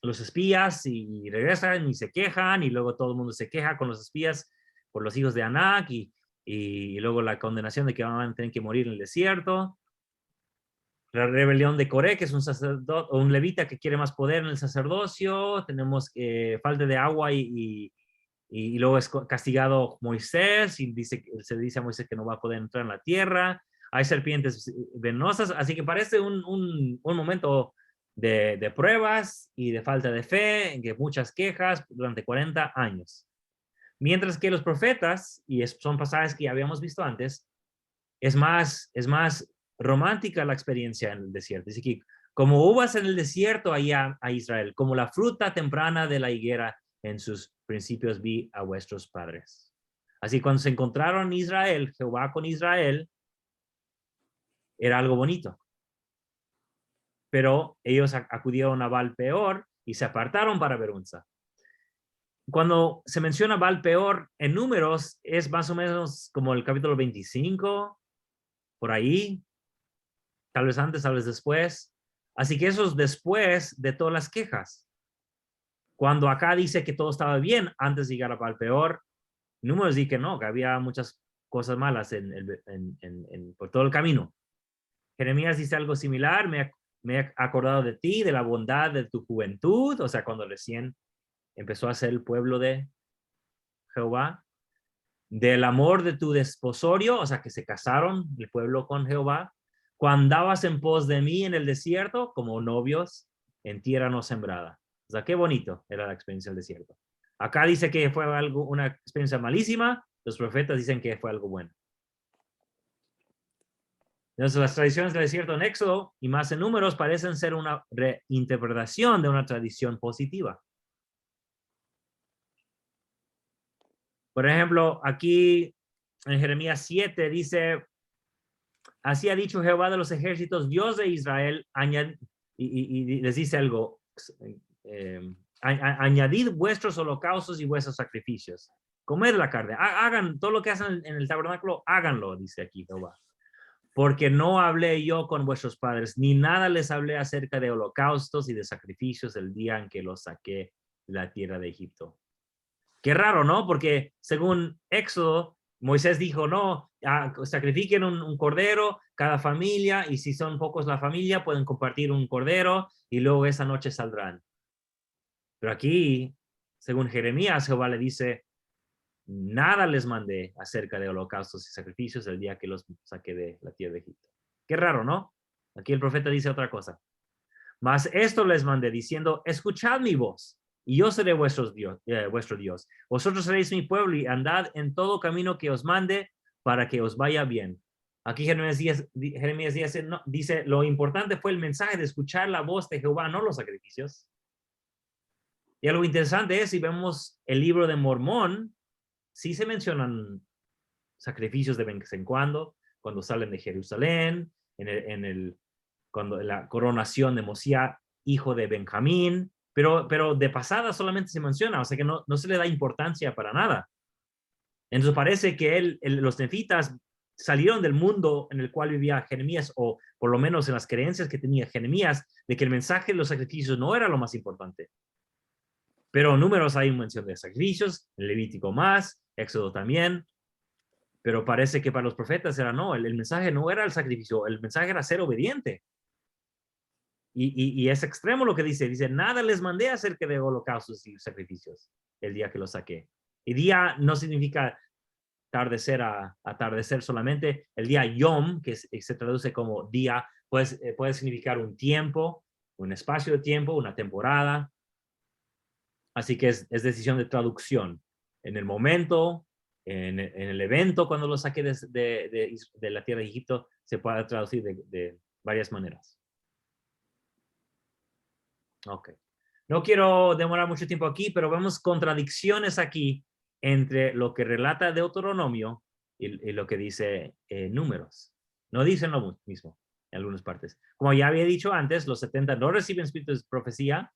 los espías y regresan y se quejan, y luego todo el mundo se queja con los espías por los hijos de Anac, y luego la condenación de que van a tener que morir en el desierto. La rebelión de Coré, que es un sacerdote o un levita que quiere más poder en el sacerdocio. Tenemos falta de agua y luego es castigado Moisés y se dice a Moisés que no va a poder entrar en la tierra. Hay serpientes venenosas, así que parece un momento de pruebas y de falta de fe, en que muchas quejas durante 40 años. Mientras que los profetas, y son pasajes que ya habíamos visto antes, es más romántica la experiencia en el desierto. Dice que como uvas en el desierto allá a Israel, como la fruta temprana de la higuera en sus principios vi a vuestros padres. Así cuando se encontraron Israel, Jehová con Israel, era algo bonito. Pero ellos acudieron a Baal Peor y se apartaron para vergüenza. Cuando se menciona Baal Peor en Números, es más o menos como el capítulo 25, por ahí, tal vez antes, tal vez después. Así que eso es después de todas las quejas. Cuando acá dice que todo estaba bien antes de llegar a Baal Peor, Números dice que no, que había muchas cosas malas por todo el camino. Jeremías dice algo similar, me he acordado de ti, de la bondad de tu juventud, o sea, cuando recién empezó a ser el pueblo de Jehová, del amor de tu desposorio, o sea, que se casaron el pueblo con Jehová, cuando andabas en pos de mí en el desierto, como novios en tierra no sembrada. O sea, qué bonito era la experiencia del desierto. Acá dice que fue una experiencia malísima, los profetas dicen que fue algo bueno. Entonces, las tradiciones del desierto en Éxodo y más en Números parecen ser una reinterpretación de una tradición positiva. Por ejemplo, aquí en Jeremías 7 dice, así ha dicho Jehová de los ejércitos, Dios de Israel, y les dice algo, añadid vuestros holocaustos y vuestros sacrificios, comed la carne, hagan todo lo que hacen en el tabernáculo, háganlo, dice aquí Jehová. Porque no hablé yo con vuestros padres, ni nada les hablé acerca de holocaustos y de sacrificios el día en que los saqué de la tierra de Egipto. Qué raro, ¿no? Porque según Éxodo, Moisés dijo, no, sacrifiquen un cordero cada familia, y si son pocos la familia, pueden compartir un cordero, y luego esa noche saldrán. Pero aquí, según Jeremías, Jehová le dice, nada les mandé acerca de holocaustos y sacrificios el día que los saqué de la tierra de Egipto. Qué raro, ¿no? Aquí el profeta dice otra cosa. Mas esto les mandé diciendo, escuchad mi voz, y yo seré vuestro Dios. Vosotros seréis mi pueblo y andad en todo camino que os mande para que os vaya bien. Aquí Jeremías dice, lo importante fue el mensaje de escuchar la voz de Jehová, no los sacrificios. Y algo interesante es, si vemos el libro de Mormón, sí se mencionan sacrificios de vez en cuando salen de Jerusalén, cuando la coronación de Mosiah, hijo de Benjamín, pero de pasada solamente se menciona, o sea que no se le da importancia para nada. Entonces parece que los nefitas salieron del mundo en el cual vivía Jeremías, o por lo menos en las creencias que tenía Jeremías, de que el mensaje de los sacrificios no era lo más importante. Pero en Números hay mención de sacrificios, en Levítico más, Éxodo también, pero parece que para los profetas era no, el mensaje no era el sacrificio, el mensaje era ser obediente. Y es extremo lo que dice, nada les mandé acerca de holocaustos y sacrificios el día que los saqué. Y día no significa atardecer solamente, el día Yom, que se traduce como día, puede significar un tiempo, un espacio de tiempo, una temporada. Así que es decisión de traducción. En el momento, en el evento, cuando lo saqué de la tierra de Egipto, se puede traducir de varias maneras. Ok. No quiero demorar mucho tiempo aquí, pero vemos contradicciones aquí entre lo que relata Deuteronomio y lo que dice Números. No dicen lo mismo en algunas partes. Como ya había dicho antes, los 70 no reciben espíritu de profecía,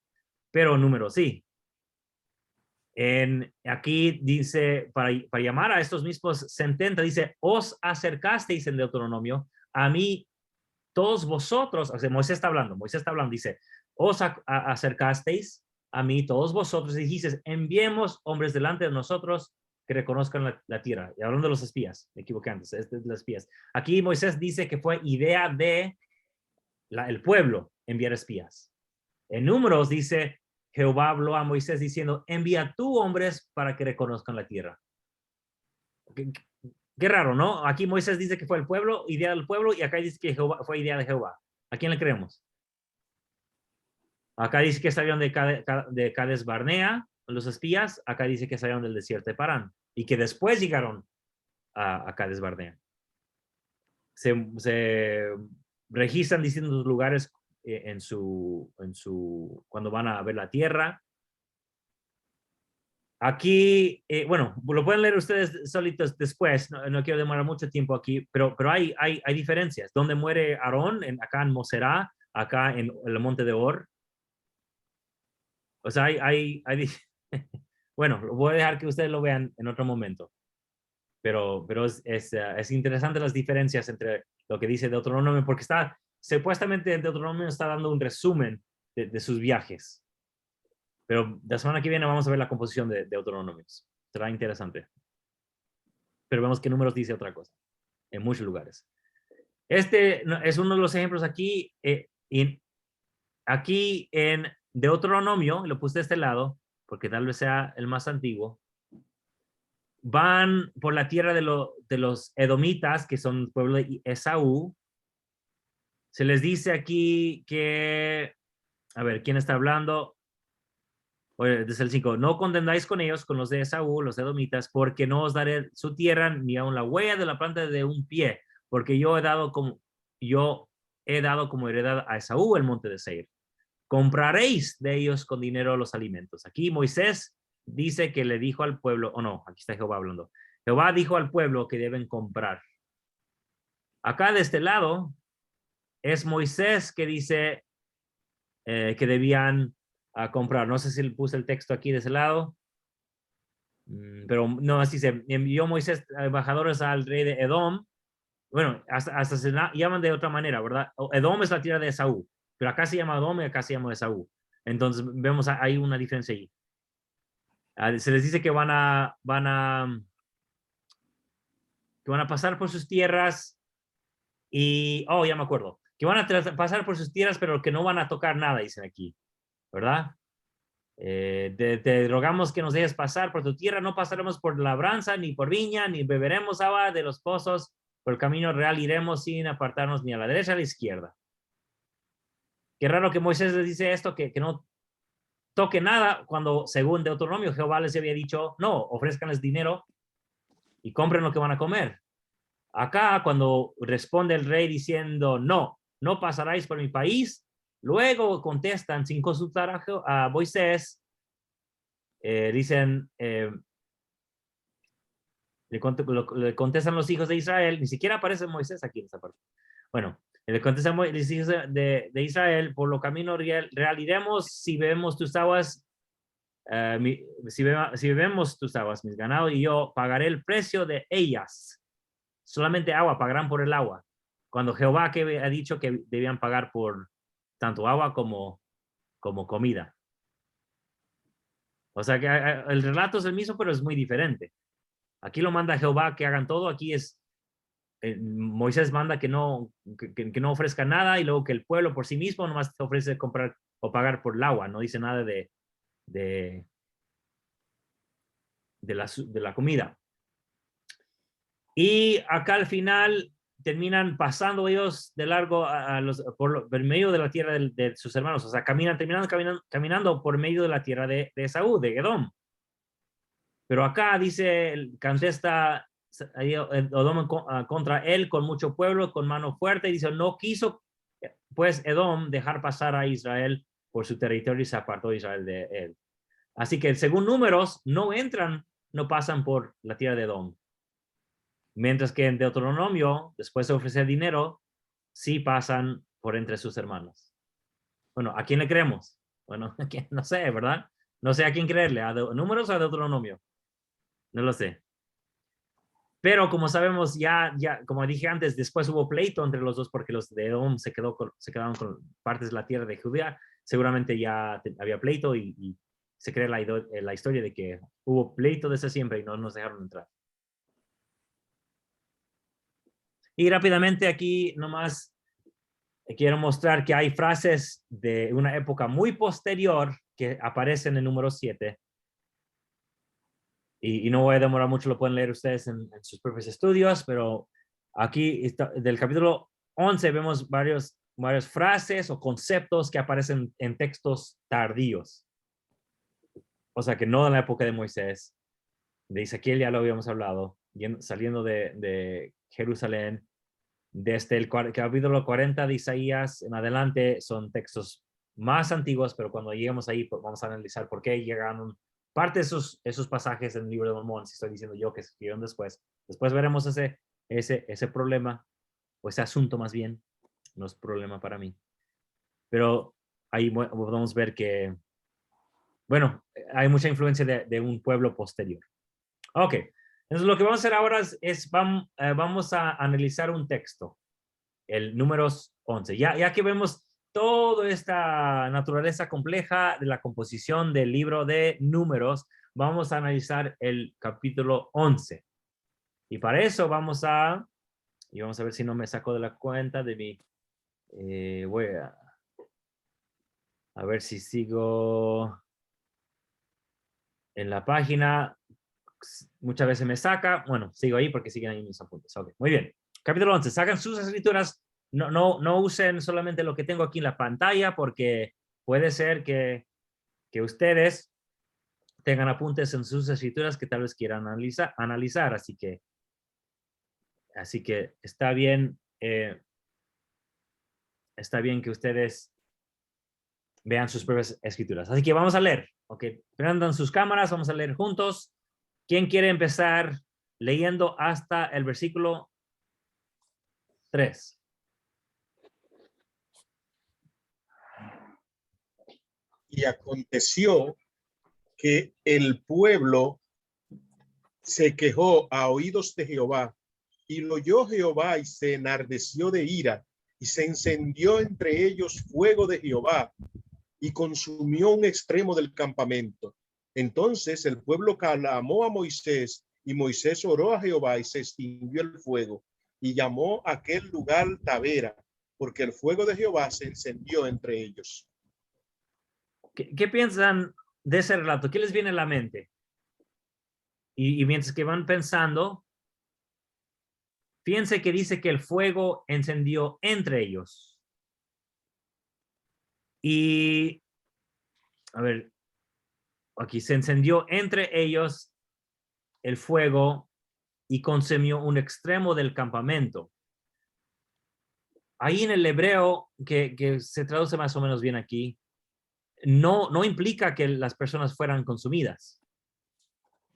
pero Números sí. Aquí dice, para llamar a estos mismos 70, dice, os acercasteis en Deuteronomio a mí, todos vosotros, o sea, Moisés está hablando, dice, os acercasteis a mí, todos vosotros, y dijisteis, enviemos hombres delante de nosotros que reconozcan la tierra. Y hablando de los espías, me equivoqué antes, es de los espías. Aquí Moisés dice que fue idea de el pueblo enviar espías. En Números dice, Jehová habló a Moisés diciendo, envía tú hombres para que reconozcan la tierra. Qué raro, ¿no? Aquí Moisés dice que fue el pueblo, idea del pueblo, y acá dice que Jehová, fue idea de Jehová. ¿A quién le creemos? Acá dice que salieron de Cades Barnea, los espías. Acá dice que salieron del desierto de Parán y que después llegaron a Cades Barnea. se registran distintos lugares cuando van a ver la tierra. Aquí, bueno, lo pueden leer ustedes solitos después, no quiero demorar mucho tiempo aquí, pero hay diferencias. ¿Dónde muere Aarón? Acá en Moserá, acá en el monte de Or. O sea, bueno, lo voy a dejar que ustedes lo vean en otro momento. Pero es interesante las diferencias entre lo que dice Deuteronomio, porque supuestamente Deuteronomio está dando un resumen de sus viajes. Pero la semana que viene vamos a ver la composición de Deuteronomios. Será interesante. Pero vemos que Números dice otra cosa en muchos lugares. Este es uno de los ejemplos aquí. Aquí en Deuteronomio, lo puse de este lado, porque tal vez sea el más antiguo. Van por la tierra de los edomitas, que son pueblo de Esaú. Se les dice aquí que, a ver, ¿quién está hablando? Desde el 5, no contendáis con ellos, con los de Esaú, los edomitas, porque no os daré su tierra ni aun la huella de la planta de un pie, porque yo he dado como heredad a Esaú el monte de Seir. Compraréis de ellos con dinero los alimentos. Aquí Moisés dice que le dijo al pueblo, no, aquí está Jehová hablando. Jehová dijo al pueblo que deben comprar. Acá de este lado es Moisés que dice que debían comprar. No sé si le puse el texto aquí de ese lado, pero no, así se envió Moisés embajadores al rey de Edom. Bueno, hasta se llaman de otra manera, ¿verdad? Edom es la tierra de Esaú, pero acá se llama Edom y acá se llama Esaú. Entonces vemos hay una diferencia ahí. Se les dice que van a pasar por sus tierras y, ya me acuerdo, que van a pasar por sus tierras, pero que no van a tocar nada, dicen aquí, ¿verdad? Te rogamos que nos dejes pasar por tu tierra, no pasaremos por labranza, ni por viña, ni beberemos agua de los pozos, por el camino real iremos sin apartarnos ni a la derecha ni a la izquierda. Qué raro que Moisés les dice esto, que no toque nada, cuando según Deuteronomio Jehová les había dicho, no, ofrezcanles dinero y compren lo que van a comer. Acá, cuando responde el rey diciendo, no, no pasaráis por mi país, luego contestan sin consultar a Moisés, dicen, le contestan los hijos de Israel, ni siquiera aparece Moisés aquí en esa parte. Bueno, le contestan los hijos de Israel, por lo camino real iremos, si bebemos tus aguas, si bebemos tus aguas, mis ganados y yo pagaré el precio de ellas. Solamente agua, pagarán por el agua. Cuando Jehová que ha dicho que debían pagar por tanto agua como comida. O sea que el relato es el mismo, pero es muy diferente. Aquí lo manda Jehová que hagan todo, aquí es Moisés manda que no ofrezca nada y luego que el pueblo por sí mismo nomás te ofrece comprar o pagar por el agua, no dice nada de la comida. Y acá al final terminan pasando ellos de largo por medio de la tierra de sus hermanos, o sea, terminan caminando por medio de la tierra de Esaú, de Edom. Pero acá dice, contesta Edom contra él con mucho pueblo, con mano fuerte, y dice, no quiso pues Edom dejar pasar a Israel por su territorio y se apartó Israel de él. Así que según Números, no pasan por la tierra de Edom. Mientras que en Deuteronomio, después de ofrecer dinero, sí pasan por entre sus hermanos. Bueno, ¿a quién le creemos? Bueno, no sé, ¿verdad? No sé a quién creerle, ¿a Números o a Deuteronomio? No lo sé. Pero como sabemos, ya, como dije antes, después hubo pleito entre los dos porque los de Edom se quedaron con partes de la tierra de Judea. Seguramente ya había pleito y se cree la historia de que hubo pleito desde siempre y no nos dejaron entrar. Y rápidamente aquí nomás quiero mostrar que hay frases de una época muy posterior que aparecen en número 7. Y no voy a demorar mucho, lo pueden leer ustedes en sus propios estudios, pero aquí del capítulo 11 vemos varias frases o conceptos que aparecen en textos tardíos. O sea, que no en la época de Moisés. De Ezequiel ya lo habíamos hablado, saliendo de Jerusalén. Desde el capítulo 40 de Isaías en adelante son textos más antiguos, pero cuando lleguemos ahí pues vamos a analizar por qué llegaron parte de esos pasajes en el libro de Mormón, si estoy diciendo yo que se escribieron después. Después veremos ese problema, o ese asunto más bien, no es problema para mí. Pero ahí podemos ver que, bueno, hay mucha influencia de un pueblo posterior. Ok, entonces lo que vamos a hacer ahora es vamos a analizar un texto, el Números 11. Ya que vemos toda esta naturaleza compleja de la composición del libro de Números, vamos a analizar el capítulo 11. Y para eso vamos a ver si no me saco de la cuenta de mi, voy a ver si sigo en la página. Muchas veces me saca, bueno, sigo ahí porque siguen ahí mis apuntes. Ok, muy bien. Capítulo 11, sacan sus escrituras, no usen solamente lo que tengo aquí en la pantalla porque puede ser que ustedes tengan apuntes en sus escrituras que tal vez quieran analizar, así que está bien que ustedes vean sus propias escrituras. Así que vamos a leer, ok, prendan sus cámaras, vamos a leer juntos. ¿Quién quiere empezar leyendo hasta el versículo 3? Y aconteció que el pueblo se quejó a oídos de Jehová, y lo oyó Jehová y se enardeció de ira, y se encendió entre ellos fuego de Jehová, y consumió un extremo del campamento. Entonces el pueblo clamó a Moisés, y Moisés oró a Jehová, y se extinguió el fuego, y llamó a aquel lugar Tabera, porque el fuego de Jehová se encendió entre ellos. ¿Qué piensan de ese relato? ¿Qué les viene a la mente? Y mientras que van pensando, fíjense que dice que el fuego encendió entre ellos. Y, a ver, aquí se encendió entre ellos el fuego y consumió un extremo del campamento. Ahí en el hebreo, que se traduce más o menos bien aquí, no implica que las personas fueran consumidas.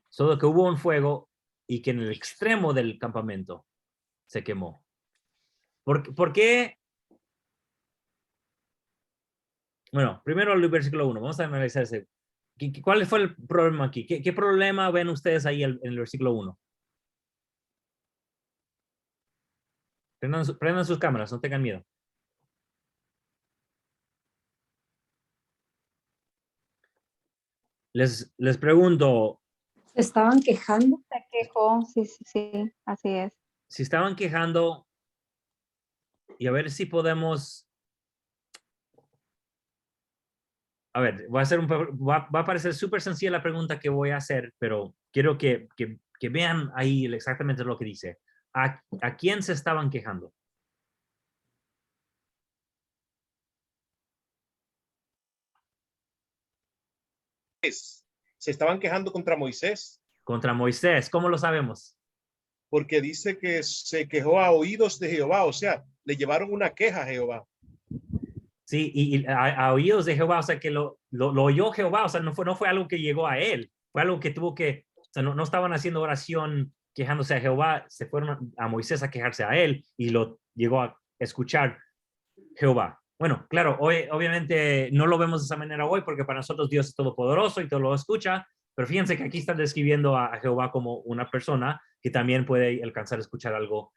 Solo que hubo un fuego y que en el extremo del campamento se quemó. ¿Por qué? Bueno, primero el versículo 1. Vamos a analizar ese. ¿Cuál fue el problema aquí? ¿Qué problema ven ustedes ahí en el versículo 1? Prendan sus cámaras, no tengan miedo. Les pregunto. ¿Se estaban quejando? Se quejó, sí, así es. Si estaban quejando, y a ver si podemos. A ver, va a parecer súper sencilla la pregunta que voy a hacer, pero quiero que vean ahí exactamente lo que dice. ¿A quién se estaban quejando? Se estaban quejando contra Moisés. Contra Moisés. ¿Cómo lo sabemos? Porque dice que se quejó a oídos de Jehová, o sea, le llevaron una queja a Jehová. Sí, y a oídos de Jehová, o sea, que lo oyó Jehová, o sea, no fue algo que llegó a él, fue algo que tuvo que, o sea, no estaban haciendo oración quejándose a Jehová, se fueron a Moisés a quejarse a él y lo llegó a escuchar Jehová. Bueno, claro, hoy obviamente no lo vemos de esa manera hoy porque para nosotros Dios es todopoderoso y todo lo escucha, pero fíjense que aquí están describiendo a Jehová como una persona que también puede alcanzar a escuchar algo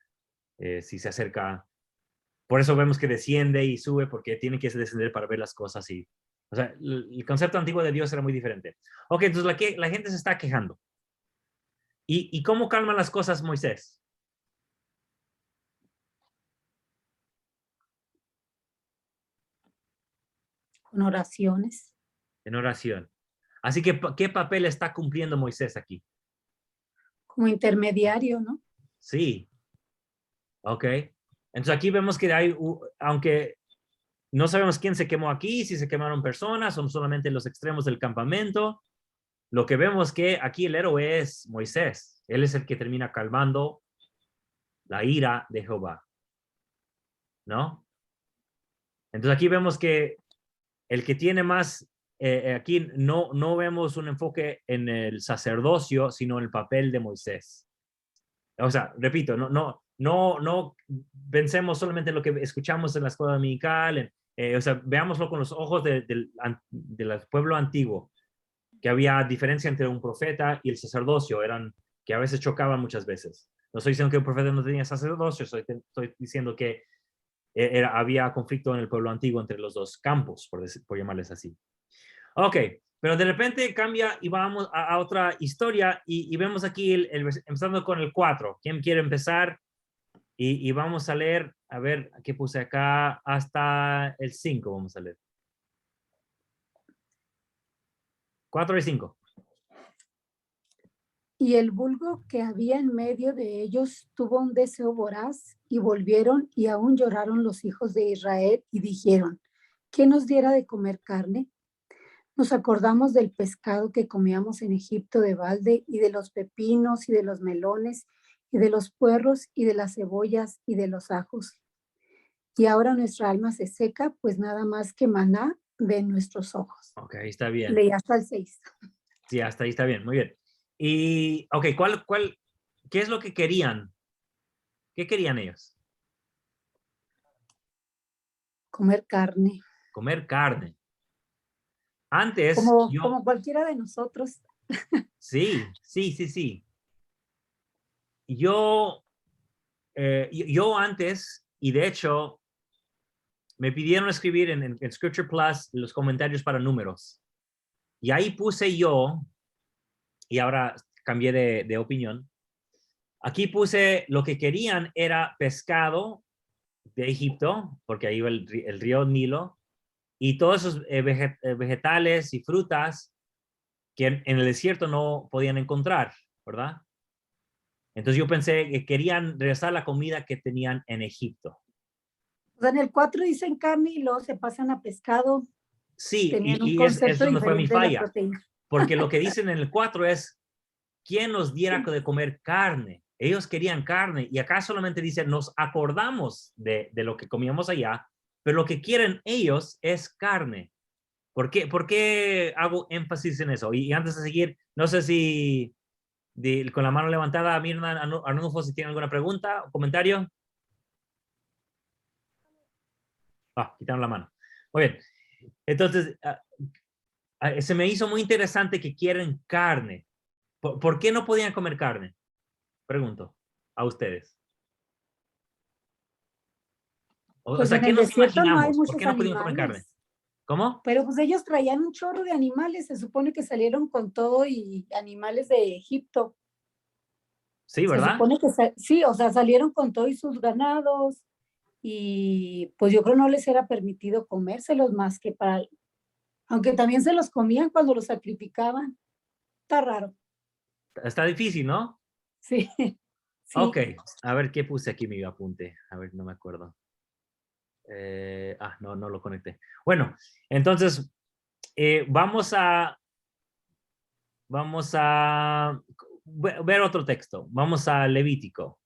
si se acerca. Por eso vemos que desciende y sube porque tiene que descender para ver las cosas. O sea, el concepto antiguo de Dios era muy diferente. Ok, entonces la gente se está quejando. ¿Y cómo calman las cosas Moisés? Con oraciones. En oración. Así que, ¿qué papel está cumpliendo Moisés aquí? Como intermediario, ¿no? Sí. Ok. Entonces aquí vemos que hay, aunque no sabemos quién se quemó aquí, si se quemaron personas, son solamente los extremos del campamento. Lo que vemos que aquí el héroe es Moisés. Él es el que termina calmando la ira de Jehová. ¿no? Entonces aquí vemos que el que tiene más, aquí no vemos un enfoque en el sacerdocio, sino en el papel de Moisés. O sea, repito, no pensemos solamente en lo que escuchamos en la escuela dominical, o sea, veámoslo con los ojos del pueblo antiguo, que había diferencia entre un profeta y el sacerdocio, que a veces chocaban muchas veces. No estoy diciendo que un profeta no tenía sacerdocio, estoy diciendo que había conflicto en el pueblo antiguo entre los dos campos, por llamarles así. Ok, pero de repente cambia y vamos a otra historia y vemos aquí, empezando con el 4. ¿Quién quiere empezar? Y vamos a leer, a ver, ¿qué puse acá? Hasta el 5 vamos a leer. 4 y 5. Y el vulgo que había en medio de ellos tuvo un deseo voraz y volvieron y aún lloraron los hijos de Israel y dijeron, ¿quién nos diera de comer carne? Nos acordamos del pescado que comíamos en Egipto de balde y de los pepinos y de los melones y de los puerros y de las cebollas y de los ajos. Y ahora nuestra alma se seca, pues nada más que maná ven nuestros ojos. Ok, está bien. Leí hasta el 6. Sí, hasta ahí está bien, muy bien. Y, ok, ¿qué es lo que querían? ¿Qué querían ellos? Comer carne. Comer carne. Antes, Como cualquiera de nosotros. Sí. Yo antes, y de hecho, me pidieron escribir en Scripture Plus los comentarios para números. Y ahí puse yo, y ahora cambié de opinión. Aquí puse lo que querían era pescado de Egipto, porque ahí iba el río Nilo, y todos esos vegetales y frutas que en el desierto no podían encontrar, ¿verdad? Entonces yo pensé que querían regresar la comida que tenían en Egipto. O sea, en el 4 dicen carne y luego se pasan a pescado. Sí, Tenían un y concepto eso no fue mi diferente de la falla, proteína. porque lo que dicen en el 4 es, ¿quién nos diera de comer carne? Ellos querían carne, y acá solamente dice, nos acordamos de lo que comíamos allá, pero lo que quieren ellos es carne. ¿Por qué hago énfasis en eso? Y antes de seguir, no sé si con la mano levantada, Mirna, Arnulfo, si tiene alguna pregunta o comentario. Quitaron la mano. Muy bien. Entonces, se me hizo muy interesante que quieren carne. ¿Por qué no podían comer carne? Pregunto a ustedes. O sea, En ¿qué el nos desierto no hay imaginamos? ¿Por muchos qué no podían comer carne? animales. ¿Cómo? Pero pues ellos traían un chorro de animales. Se supone que salieron con todo y animales de Egipto. Sí, Se ¿verdad? supone que sí, o sea, salieron con todo y sus ganados. Y pues yo creo no les era permitido comérselos más que para... Aunque también se los comían cuando los sacrificaban. Está raro. Está difícil, ¿no? Sí. Sí. Ok, a ver qué puse aquí mi apunte. A ver, no me acuerdo. No lo conecté. Bueno, entonces vamos a ver otro texto. Vamos a Levítico.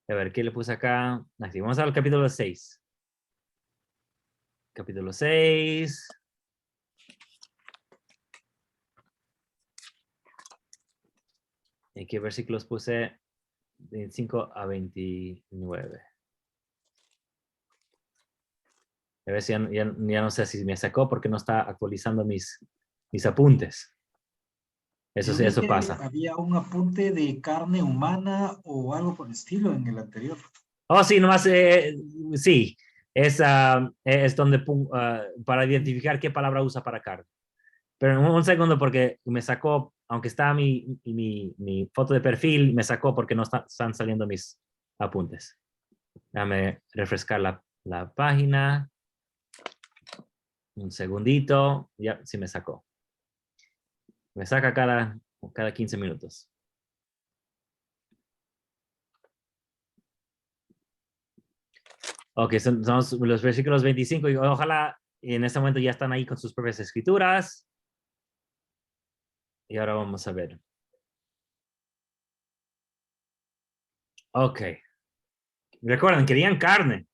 A ver, ¿qué le puse acá? Así, vamos al capítulo 6. Capítulo 6. ¿En qué versículos puse? 25 a 29. A ver si ya no sé si me sacó porque no está actualizando mis apuntes. Eso pasa. Había un apunte de carne humana o algo por el estilo en el anterior. Oh, sí, nomás, sí. Es donde para identificar qué palabra usa para carne. Pero un segundo porque me sacó, aunque está mi foto de perfil, me sacó porque no están saliendo mis apuntes. Déjame refrescar la página. Un segundito. Ya, sí me sacó. Me saca cada 15 minutos. Ok, son los versículos 25 y ojalá en este momento ya están ahí con sus propias escrituras. Y ahora vamos a ver. Ok. Recuerden, querían carne.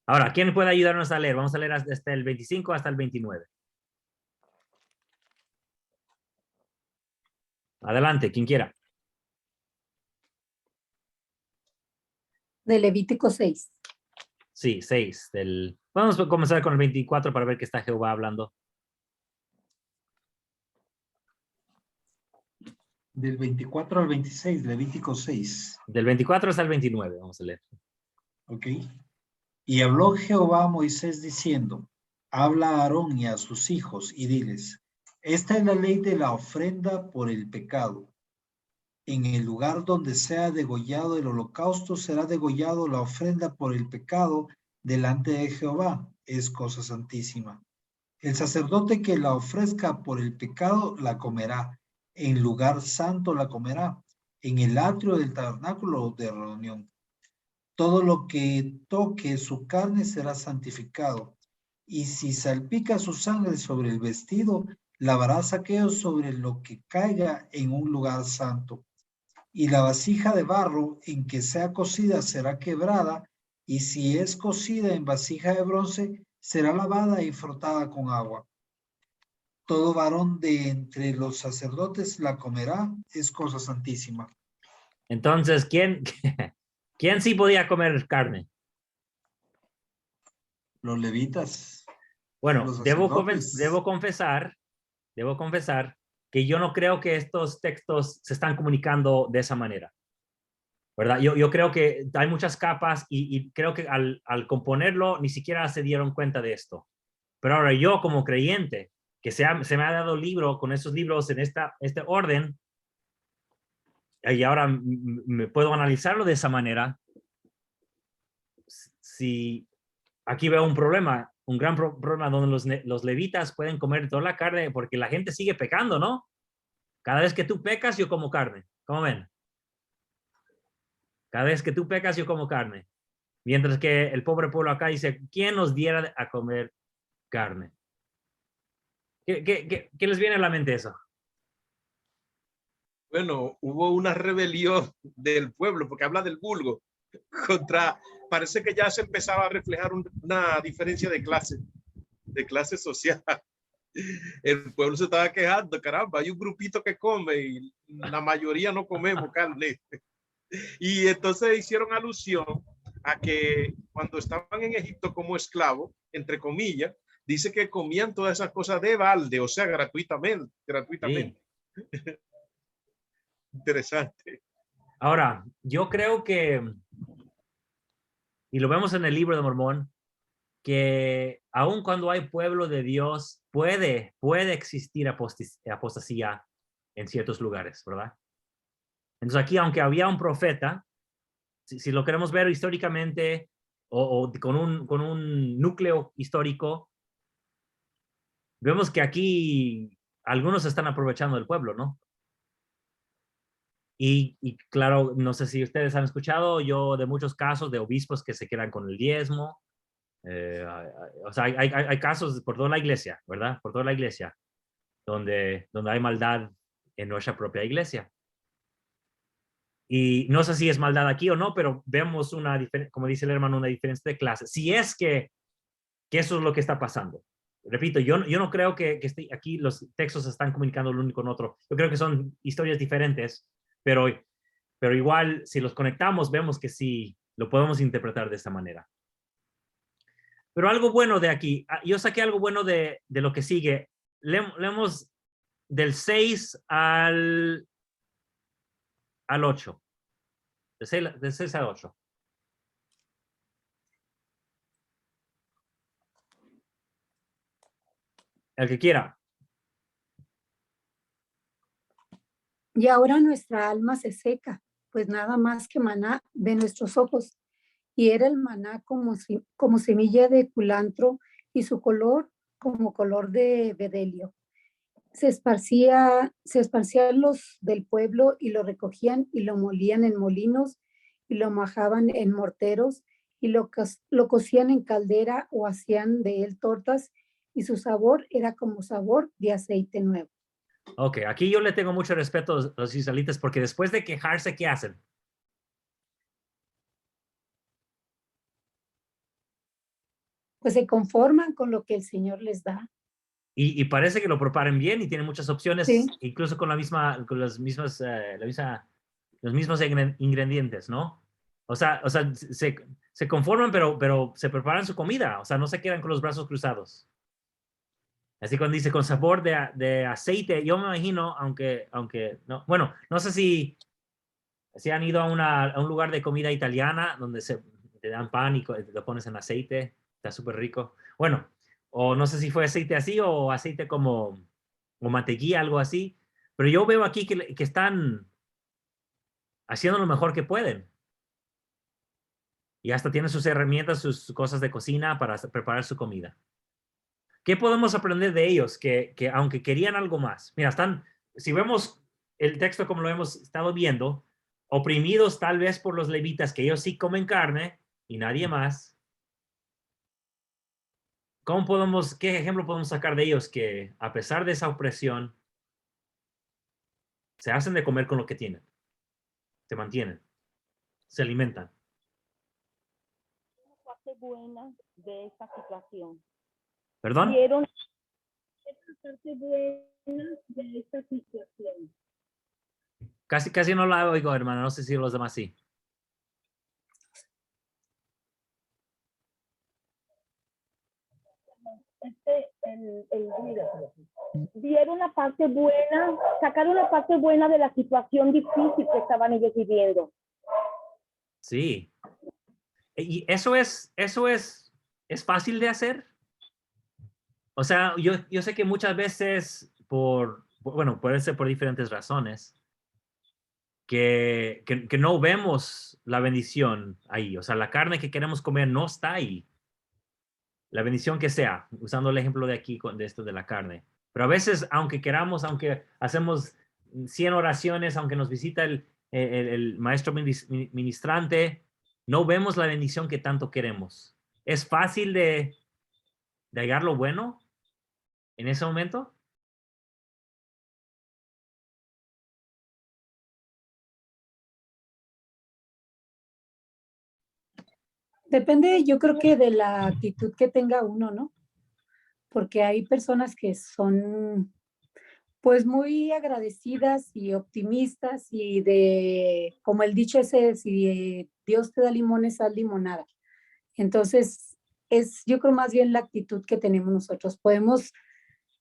Ahora, ¿quién puede ayudarnos a leer? Vamos a leer desde el 25 hasta el 29. Adelante, quien quiera. De Levítico 6. Sí, 6. Vamos a comenzar con el 24 para ver qué está Jehová hablando. Del 24 al 26, Levítico 6. Del 24 hasta el 29, vamos a leer. Ok. Y habló Jehová a Moisés diciendo, habla a Aarón y a sus hijos y diles, esta es la ley de la ofrenda por el pecado. En el lugar donde sea degollado el holocausto será degollado la ofrenda por el pecado delante de Jehová. Es cosa santísima. El sacerdote que la ofrezca por el pecado la comerá. En lugar santo la comerá. En el atrio del tabernáculo de reunión. Todo lo que toque su carne será santificado. Y si salpica su sangre sobre el vestido, lavarás aquello sobre lo que caiga en un lugar santo. Y la vasija de barro en que sea cocida será quebrada, y si es cocida en vasija de bronce, será lavada y frotada con agua. Todo varón de entre los sacerdotes la comerá, es cosa santísima. Entonces, ¿quién sí podía comer carne? Los levitas. Bueno, Los debo sacerdotes. confesar que yo no creo que estos textos se están comunicando de esa manera, ¿verdad? Yo creo que hay muchas capas y creo que al componerlo ni siquiera se dieron cuenta de esto. Pero ahora yo como creyente, que se me ha dado libro con esos libros en este orden, y ahora me puedo analizarlo de esa manera, si aquí veo un problema, un gran problema donde los levitas pueden comer toda la carne porque la gente sigue pecando, ¿no? Cada vez que tú pecas, yo como carne. ¿Cómo ven? Cada vez que tú pecas, yo como carne. Mientras que el pobre pueblo acá dice, ¿quién nos diera a comer carne? ¿Qué les viene a la mente eso? Bueno, hubo una rebelión del pueblo, porque habla del vulgo, parece que ya se empezaba a reflejar una diferencia de clase social. El pueblo se estaba quejando, caramba, hay un grupito que come y la mayoría no comemos carne. Y entonces hicieron alusión a que cuando estaban en Egipto como esclavos, entre comillas, dice que comían todas esas cosas de balde, o sea, gratuitamente. Sí. Interesante. Ahora, yo creo que, y lo vemos en el libro de Mormón, que aun cuando hay pueblo de Dios, puede existir apostasía en ciertos lugares, ¿verdad? Entonces aquí, aunque había un profeta, si lo queremos ver históricamente o con un núcleo histórico, vemos que aquí algunos están aprovechando del pueblo, ¿no? Y claro, no sé si ustedes han escuchado yo de muchos casos de obispos que se quedan con el diezmo. O sea, hay casos por toda la iglesia, ¿verdad? Por toda la iglesia, donde hay maldad en nuestra propia iglesia. Y no sé si es maldad aquí o no, pero vemos como dice el hermano, una diferencia de clase. Si es que eso es lo que está pasando. Repito, yo no creo que aquí los textos se están comunicando el uno con otro. Yo creo que son historias diferentes, pero igual si los conectamos vemos que sí lo podemos interpretar de esta manera. Pero algo bueno de aquí, yo saqué algo bueno de lo que sigue. Leemos del 6 al 8. Del 6 al 8. El que quiera. Y ahora nuestra alma se seca, pues nada más que maná de nuestros ojos. Y era el maná como semilla de culantro y su color como color de bedelio. Se esparcían los del pueblo y lo recogían y lo molían en molinos y lo majaban en morteros y lo cocían en caldera o hacían de él tortas y su sabor era como sabor de aceite nuevo. Ok, aquí yo le tengo mucho respeto a los israelitas porque después de quejarse, ¿qué hacen? pues se conforman con lo que el Señor les da. Y parece que lo preparan bien y tienen muchas opciones, Sí. incluso con los mismos ingredientes, ¿no? O sea, se conforman, pero se preparan su comida, o sea, no se quedan con los brazos cruzados. Así cuando dice con sabor de aceite, yo me imagino, aunque no, bueno, no sé si han ido a un lugar de comida italiana donde te dan pan y lo pones en aceite, está súper rico. Bueno, o no sé si fue aceite así o aceite como o mantequilla, algo así, pero yo veo aquí que están haciendo lo mejor que pueden. Y hasta tienen sus herramientas, sus cosas de cocina para preparar su comida. ¿Qué podemos aprender de ellos? Que aunque querían algo más, mira, si vemos el texto como lo hemos estado viendo, oprimidos tal vez por los levitas, que ellos sí comen carne y nadie más. ¿Qué ejemplo podemos sacar de ellos que a pesar de esa opresión, se hacen de comer con lo que tienen? Se mantienen, se alimentan. Parte buena de esta situación. ¿Perdón? Vieron esta parte buena de esta situación. Casi no la oigo, hermano. No sé si los demás sí. Vieron la parte buena, sacaron la parte buena de la situación difícil que estaban ellos viviendo. Sí. Y eso es fácil de hacer. O sea, yo sé que muchas veces bueno, puede ser por diferentes razones, que no vemos la bendición ahí. O sea, la carne que queremos comer no está ahí. La bendición que sea, usando el ejemplo de aquí, de esto de la carne. Pero a veces, aunque queramos, aunque hacemos 100 oraciones, aunque nos visita el maestro ministrante, no vemos la bendición que tanto queremos. ¿Es fácil de hallar lo bueno en ese momento? Depende, yo creo que de la actitud que tenga uno, ¿no? Porque hay personas que son pues muy agradecidas y optimistas y como el dicho ese, si Dios te da limones, haz limonada. Entonces, yo creo más bien la actitud que tenemos nosotros. Podemos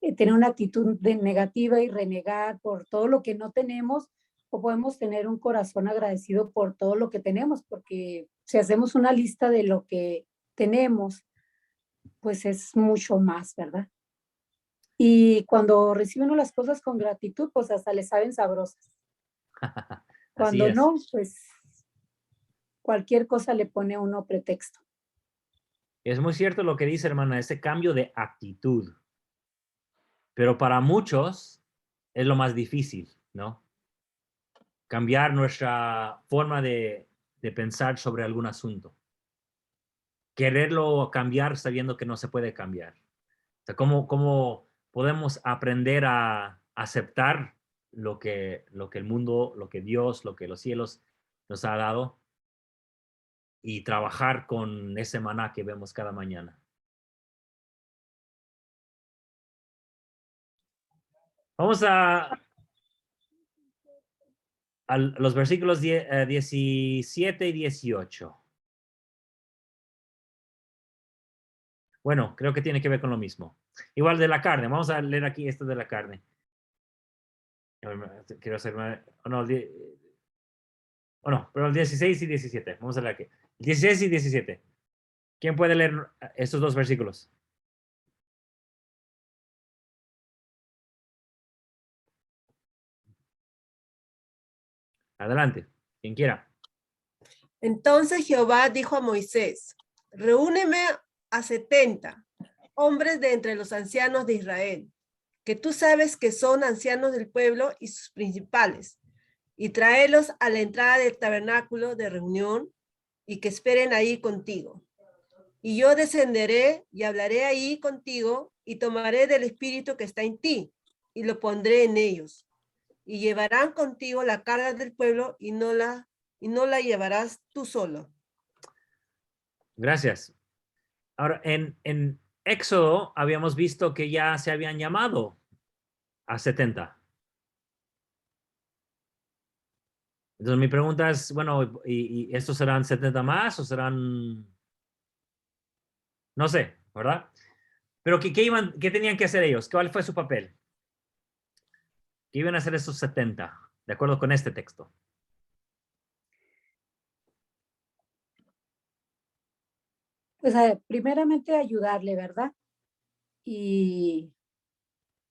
tener una actitud negativa y renegar por todo lo que no tenemos, o podemos tener un corazón agradecido por todo lo que tenemos, porque si hacemos una lista de lo que tenemos, pues es mucho más, ¿verdad? Y cuando recibe uno las cosas con gratitud, pues hasta le saben sabrosas. Así Cuando es. no, pues cualquier cosa le pone a uno pretexto. Es muy cierto lo que dice, hermana, ese cambio de actitud. Pero para muchos es lo más difícil, ¿no? Cambiar nuestra forma de pensar sobre algún asunto. Quererlo cambiar sabiendo que no se puede cambiar. O sea, ¿cómo podemos aprender a aceptar lo que el mundo, lo que Dios, lo que los cielos nos ha dado y trabajar con ese maná que vemos cada mañana? Vamos a los versículos 17 y 18. Bueno, creo que tiene que ver con lo mismo. Igual de la carne. Vamos a leer aquí esto de la carne. Quiero hacer... no, pero el 16 y 17. Vamos a leer aquí. 16 y 17. ¿Quién puede leer estos dos versículos? Adelante, quien quiera. Entonces Jehová dijo a Moisés, reúneme a 70 hombres de entre los ancianos de Israel, que tú sabes que son ancianos del pueblo y sus principales, y tráelos a la entrada del tabernáculo de reunión y que esperen ahí contigo. Y yo descenderé y hablaré ahí contigo y tomaré del espíritu que está en ti y lo pondré en ellos. Y llevarán contigo la carga del pueblo y no la llevarás tú solo. Gracias. Ahora, en Éxodo habíamos visto que ya se habían llamado a 70. Entonces mi pregunta es, bueno, ¿y estos serán 70 más o serán, no sé, ¿verdad? Pero ¿qué tenían que hacer ellos? ¿Cuál fue su papel? ¿Qué iban a hacer esos 70? De acuerdo con este texto. Pues primeramente ayudarle, ¿verdad? Y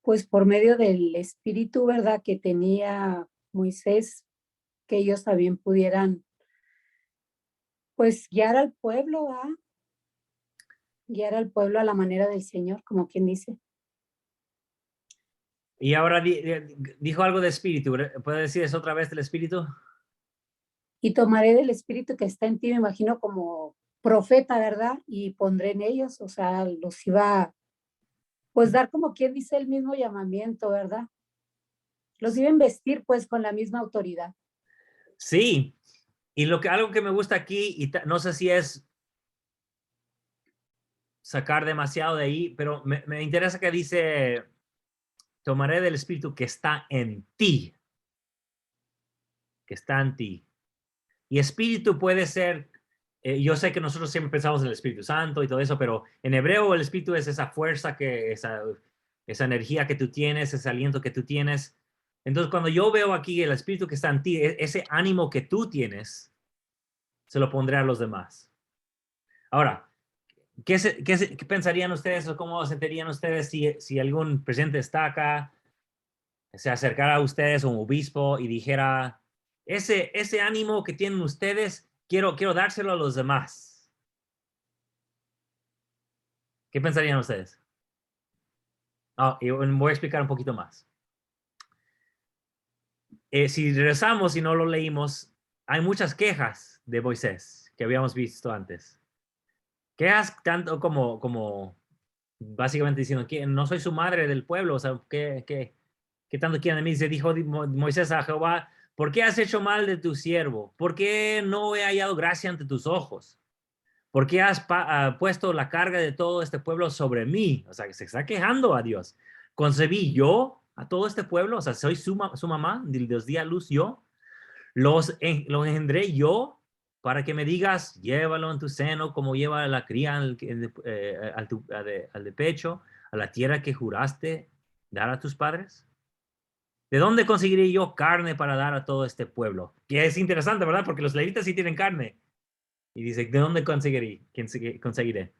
pues por medio del espíritu, ¿verdad? Que tenía Moisés, que ellos también pudieran pues guiar al pueblo, ¿verdad? Guiar al pueblo a la manera del Señor, como quien dice. Y ahora dijo algo de espíritu. ¿Puede decir eso otra vez del espíritu? Y tomaré del espíritu que está en ti, me imagino como profeta, ¿verdad? Y pondré en ellos, o sea, los iba, pues dar como quien dice el mismo llamamiento, ¿verdad? Los iba a investir pues con la misma autoridad. Sí. Y algo que me gusta aquí, y no sé si es sacar demasiado de ahí, pero me interesa que dice, tomaré del espíritu que está en ti. Que está en ti. Y espíritu puede ser, yo sé que nosotros siempre pensamos en el Espíritu Santo y todo eso, pero en hebreo el espíritu es esa fuerza, esa energía que tú tienes, ese aliento que tú tienes. Entonces, cuando yo veo aquí el espíritu que está en ti, ese ánimo que tú tienes, se lo pondré a los demás. Ahora, ¿qué pensarían ustedes o cómo sentirían ustedes si algún presidente está acá, se acercara a ustedes, un obispo, y dijera, ese ánimo que tienen ustedes, quiero dárselo a los demás? ¿Qué pensarían ustedes? Y voy a explicar un poquito más. Si regresamos y no lo leímos, hay muchas quejas de Moisés que habíamos visto antes. Quejas tanto como básicamente diciendo que no soy su madre del pueblo, o sea, ¿qué tanto quieren de mí? Se dijo Moisés a Jehová, ¿por qué has hecho mal de tu siervo? ¿Por qué no he hallado gracia ante tus ojos? ¿Por qué has puesto la carga de todo este pueblo sobre mí? O sea, que se está quejando a Dios. ¿Concebí yo a todo este pueblo? O sea, soy su mamá, los di a luz yo. Los engendré yo para que me digas, llévalo en tu seno como lleva la cría al de pecho, a la tierra que juraste dar a tus padres. ¿De dónde conseguiré yo carne para dar a todo este pueblo? Que es interesante, ¿verdad? Porque los levitas sí tienen carne. Y dice, ¿de dónde conseguiré?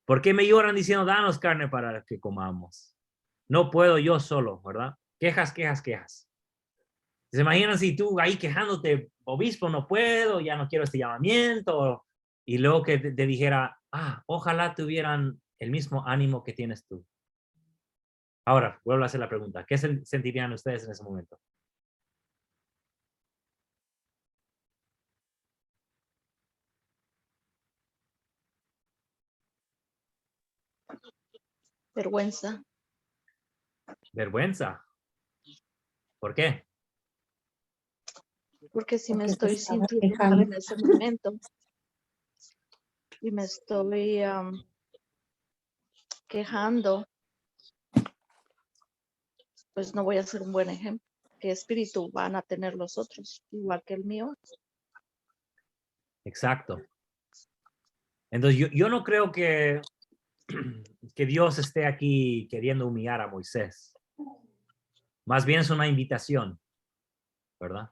¿Por qué me lloran diciendo, danos carne para que comamos? No puedo yo solo, ¿verdad? Quejas, quejas, quejas. ¿Se imaginan si tú ahí quejándote, obispo, no puedo, ya no quiero este llamamiento? Y luego que te dijera, ojalá tuvieran el mismo ánimo que tienes tú. Ahora, vuelvo a hacer la pregunta. ¿Qué sentirían ustedes en ese momento? Vergüenza. Vergüenza. ¿Por qué? Porque si me Porque se estoy estaba sintiendo mal quejando. en ese momento y me estoy quejando, pues no voy a ser un buen ejemplo. ¿Qué espíritu van a tener los otros? Igual que el mío. Exacto. Entonces, yo no creo que Dios esté aquí queriendo humillar a Moisés. Más bien es una invitación, ¿verdad?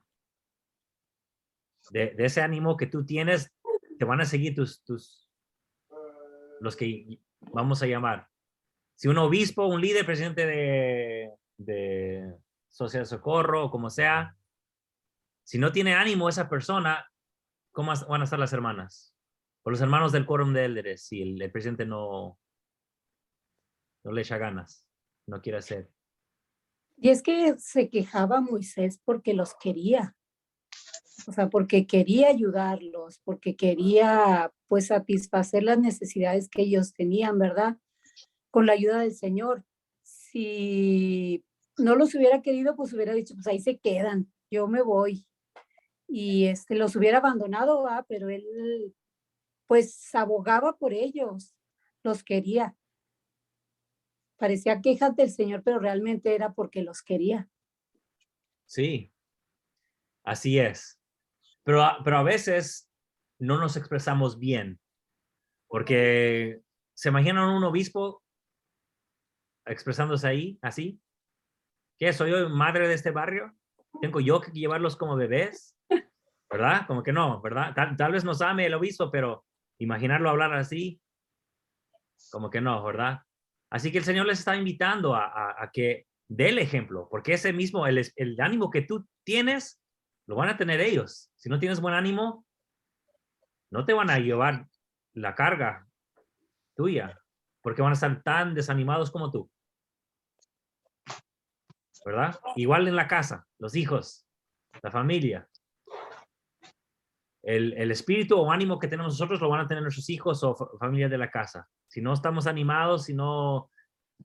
De ese ánimo que tú tienes, te van a seguir los que vamos a llamar. Si un obispo, un líder, presidente de Sociedad de Socorro, o como sea, si no tiene ánimo esa persona, ¿cómo van a estar las hermanas? O los hermanos del quórum de élderes, si el presidente no le echa ganas, no quiere hacer. Y es que se quejaba Moisés porque los quería, o sea, porque quería ayudarlos, porque quería pues satisfacer las necesidades que ellos tenían, ¿verdad? Con la ayuda del Señor. Si no los hubiera querido, pues hubiera dicho, pues ahí se quedan, yo me voy. Y los hubiera abandonado, pero él pues abogaba por ellos. los quería. Parecía quejas del Señor, pero realmente era porque los quería. Sí, así es. Pero a veces no nos expresamos bien, porque ¿se imaginan un obispo expresándose ahí, así? ¿Qué? ¿Soy yo madre de este barrio? ¿Tengo yo que llevarlos como bebés? ¿Verdad? Como que no, ¿verdad? Tal vez nos ame el obispo, pero imaginarlo hablar así, como que no, ¿verdad? Así que el Señor les está invitando a que dé el ejemplo, porque ese mismo, el ánimo que tú tienes, lo van a tener ellos. Si no tienes buen ánimo, no te van a llevar la carga tuya, porque van a estar tan desanimados como tú. ¿Verdad? Igual en la casa, los hijos, la familia. El espíritu o ánimo que tenemos nosotros lo van a tener nuestros hijos o familia de la casa. Si no estamos animados, si no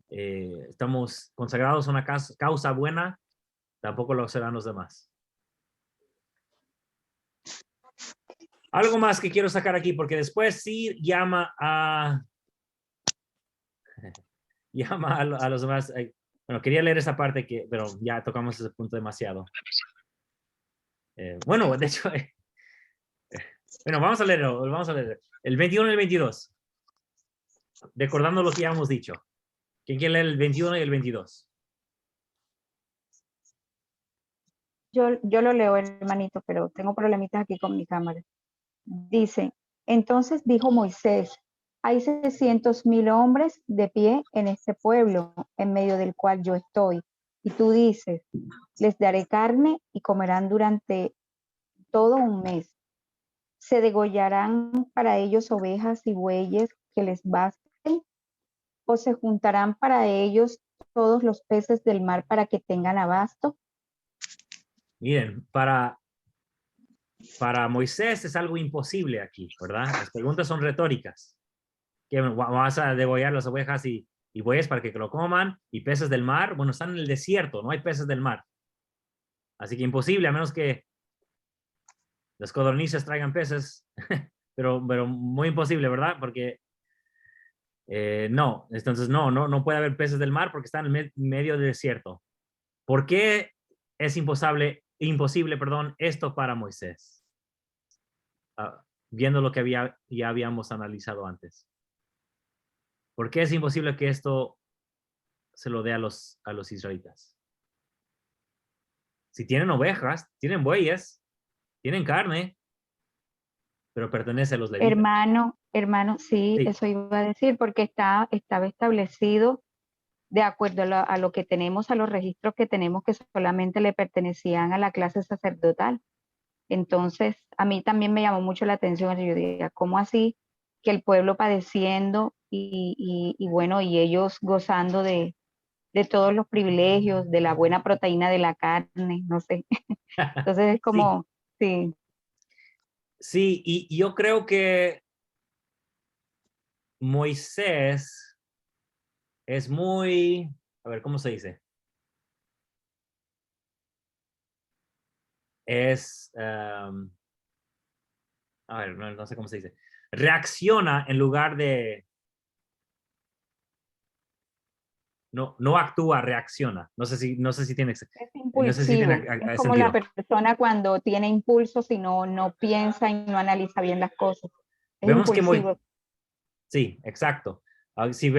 estamos consagrados a una causa buena, tampoco lo serán los demás. Algo más que quiero sacar aquí, porque después sí llama a los demás. Bueno, quería leer esa parte, pero ya tocamos ese punto demasiado. Bueno, de hecho, bueno, vamos a leer. El 21 y el 22. Recordando lo que ya hemos dicho. ¿Quién quiere leer el 21 y el 22? Yo lo leo, hermanito, pero tengo problemitas aquí con mi cámara. Dice, entonces dijo Moisés, hay 600,000 hombres de pie en este pueblo, en medio del cual yo estoy. Y tú dices, les daré carne y comerán durante todo un mes. Se degollarán para ellos ovejas y bueyes que les basten, o se juntarán para ellos todos los peces del mar para que tengan abasto. Miren, para Moisés es algo imposible aquí, ¿verdad? Las preguntas son retóricas. ¿Que vas a degollar las ovejas y bueyes para que lo coman? ¿Y peces del mar? Bueno, están en el desierto, no hay peces del mar. Así que imposible, a menos que las codornices traigan peces, pero muy imposible, ¿verdad? Porque no, entonces no puede haber peces del mar porque están en medio del desierto. ¿Por qué es imposible, esto para Moisés? Viendo lo que ya habíamos analizado antes. ¿Por qué es imposible que esto se lo dé a los israelitas? Si tienen ovejas, tienen bueyes, tienen carne, pero pertenece a los levitas. Hermano, sí, Sí. eso iba a decir, porque estaba establecido de acuerdo a lo que tenemos, a los registros que tenemos, que solamente le pertenecían a la clase sacerdotal. Entonces, a mí también me llamó mucho la atención, yo diría, ¿cómo así que el pueblo padeciendo y bueno, y ellos gozando de todos los privilegios, de la buena proteína de la carne, no sé? Entonces es como, sí. Sí, y yo creo que Moisés es muy, a ver, ¿cómo se dice? A ver, no sé cómo se dice. Reacciona en lugar de, no actúa, reacciona. No sé si tiene, Es no sé si tiene impulsivo, es como sentido. la persona cuando tiene impulsos y no piensa y no analiza bien las cosas. Es Vemos impulsivo. que sí, exacto. Si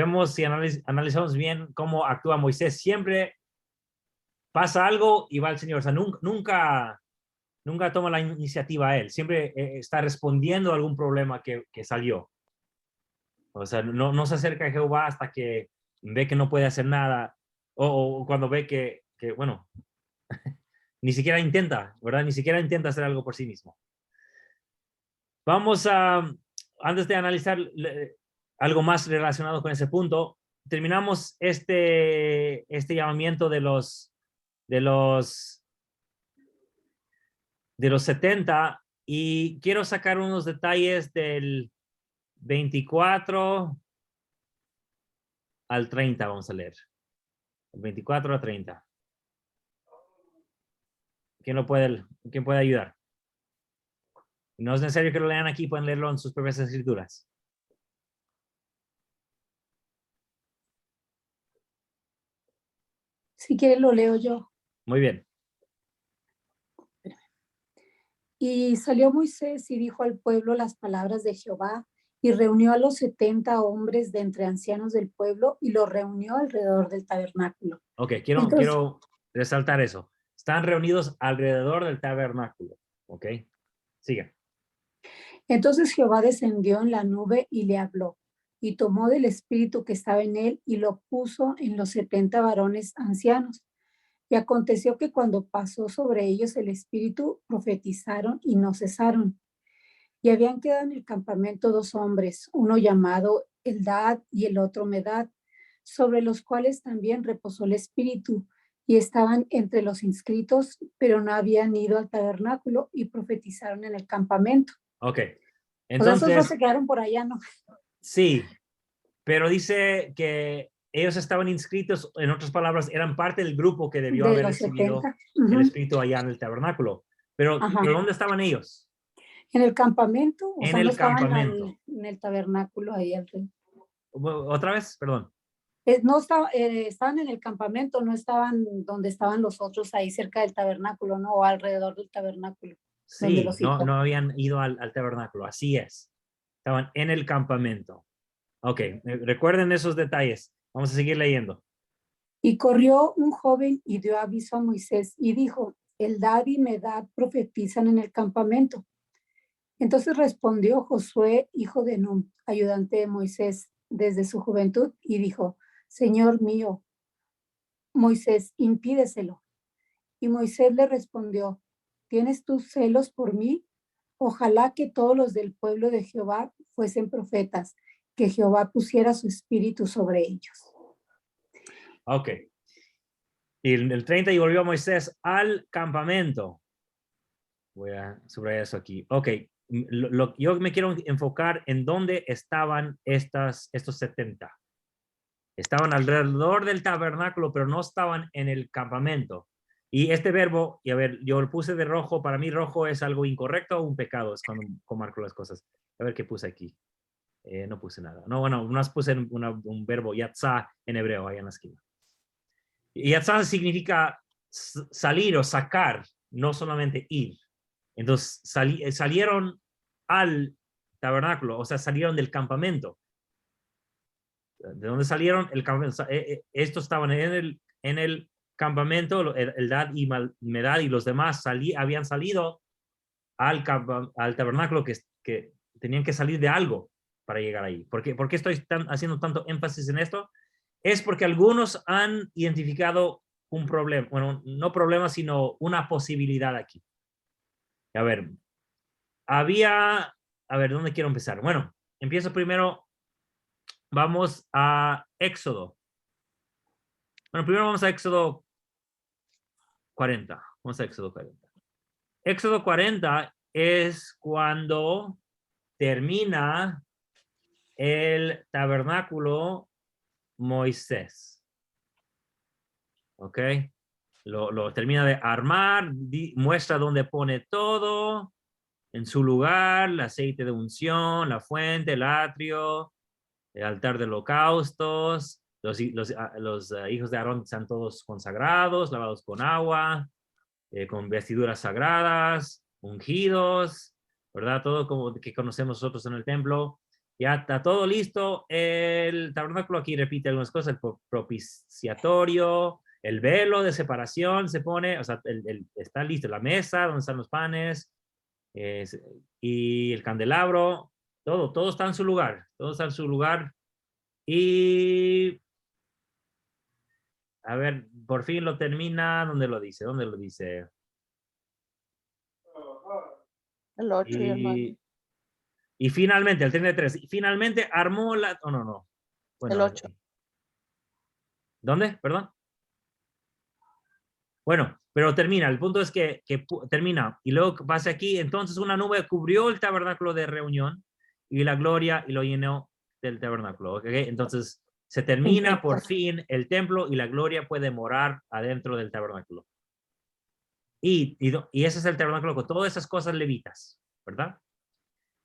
analizamos bien cómo actúa Moisés, siempre pasa algo y va al Señor. O sea, nunca toma la iniciativa a él. Siempre está respondiendo a algún problema que salió. O sea, no se acerca a Jehová hasta que ve que no puede hacer nada. O cuando ve que bueno, ni siquiera intenta, ¿verdad? Ni siquiera intenta hacer algo por sí mismo. Vamos antes de analizar algo más relacionado con ese punto, terminamos este llamamiento de los 70 y quiero sacar unos detalles del 24 al 30, vamos a leer. El 24 a 30. ¿Quién puede ayudar? No es necesario que lo lean aquí, pueden leerlo en sus propias escrituras. Si quiere lo leo yo. Muy bien. Y salió Moisés y dijo al pueblo las palabras de Jehová, y reunió a los 70 hombres de entre ancianos del pueblo y los reunió alrededor del tabernáculo. Ok, Entonces- quiero resaltar eso. Están reunidos alrededor del tabernáculo. Ok, siga. Entonces Jehová descendió en la nube y le habló, y tomó del espíritu que estaba en él y lo puso en los 70 varones ancianos. Y aconteció que cuando pasó sobre ellos el espíritu, profetizaron y no cesaron. Y habían quedado en el campamento 2 hombres, uno llamado Eldad y el otro Medad, sobre los cuales también reposó el espíritu, y estaban entre los inscritos, pero no habían ido al tabernáculo y profetizaron en el campamento. Ok, O sea, entonces, esos dos se quedaron por allá, ¿no? sí, pero dice que ellos estaban inscritos, en otras palabras, eran parte del grupo que debió De haber los recibido 70. el Ujú. espíritu allá en el tabernáculo. Pero Ajá. ¿dónde estaban ellos? En el campamento, o En sea, no el estaban campamento. en el tabernáculo ahí. ¿Otra vez? Perdón. No estaba, estaban en el campamento, no estaban donde estaban los otros ahí cerca del tabernáculo, ¿no? O alrededor del tabernáculo. Donde Sí, los no, citó. no habían ido al tabernáculo, así es. Estaban en el campamento. Ok, recuerden esos detalles. Vamos a seguir leyendo. Y corrió un joven y dio aviso a Moisés y dijo, Eldad y Medad profetizan en el campamento. Entonces respondió Josué, hijo de Nun, ayudante de Moisés, desde su juventud, y dijo, Señor mío, Moisés, impídeselo. Y Moisés le respondió, ¿tienes tus celos por mí? Ojalá que todos los del pueblo de Jehová fuesen profetas, que Jehová pusiera su espíritu sobre ellos. Ok. Y en el 30 y volvió Moisés al campamento. Voy a subrayar eso aquí. Ok. Yo me quiero enfocar en dónde estaban estos 70. Estaban alrededor del tabernáculo, pero no estaban en el campamento. Y este verbo, y a ver, yo lo puse de rojo. Para mí rojo es algo incorrecto o un pecado. Es cuando marco las cosas. A ver qué puse aquí. No puse nada. No, bueno, más puse un verbo yatzá en hebreo, ahí en la esquina. Yatzá significa salir o sacar, no solamente ir. Entonces salieron al tabernáculo, o sea, salieron del campamento. ¿De dónde salieron? El campamento. Estos estaban en el campamento, Eldad y Medad y los demás habían salido al tabernáculo que tenían que salir de algo para llegar ahí. ¿Por qué estoy haciendo tanto énfasis en esto? Es porque algunos han identificado un problema, bueno, no problema, sino una posibilidad aquí. A ver, ¿dónde quiero empezar? Bueno, empiezo primero, vamos a Éxodo. Bueno, primero vamos a Éxodo 40. Vamos a Éxodo 40. Éxodo 40 es cuando termina el tabernáculo Moisés. ¿Ok? Lo termina de armar, muestra dónde pone todo en su lugar, el aceite de unción, la fuente, el atrio, el altar de holocaustos, los hijos de Aarón están todos consagrados, lavados con agua, con vestiduras sagradas, ungidos, ¿verdad? Todo como que conocemos nosotros en el templo. Ya está todo listo. El tabernáculo aquí repite algunas cosas, el propiciatorio, el velo de separación se pone, o sea, está listo, la mesa donde están los panes, y el candelabro, todo está en su lugar, todo está en su lugar. Y a ver, por fin lo termina. ¿Dónde lo dice? ¿Dónde lo dice? El 8 y el 9. Y finalmente, el 33, finalmente armó la... Oh, no. Bueno, El 8. ¿Dónde? Perdón. Bueno, pero termina. El punto es que termina. Y luego pasa aquí. Entonces una nube cubrió el tabernáculo de reunión y la gloria y lo llenó del tabernáculo. ¿Okay? Entonces se termina por fin el templo y la gloria puede morar adentro del tabernáculo. Y ese es el tabernáculo con todas esas cosas levitas, ¿verdad?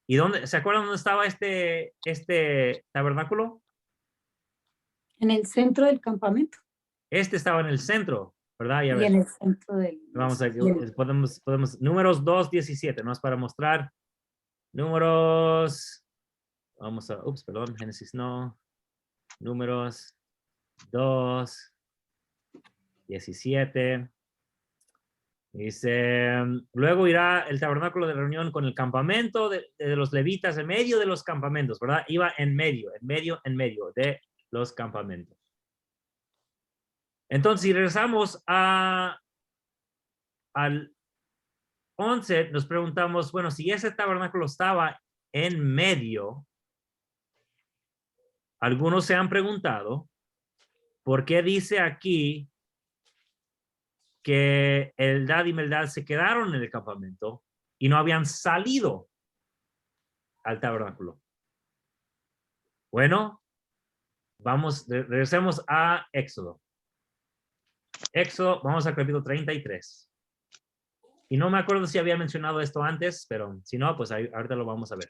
¿Y se acuerdan dónde estaba este tabernáculo? En el centro del campamento. Este estaba en el centro, ¿verdad? Y a Y ver, en el centro del... vamos a, del- podemos, números 2:17, no es para mostrar. Números, vamos a, perdón, Génesis no. Números 2:17. Dice, luego irá el tabernáculo de reunión con el campamento de los levitas en medio de los campamentos, ¿verdad? Iba en medio de los campamentos. Entonces, si regresamos al 11, nos preguntamos, bueno, si ese tabernáculo estaba en medio, algunos se han preguntado, ¿por qué dice aquí que Eldad y Meldad se quedaron en el campamento y no habían salido al tabernáculo? Bueno, regresemos a Éxodo. Éxodo, vamos al capítulo 33. Y no me acuerdo si había mencionado esto antes, pero si no, pues ahorita lo vamos a ver.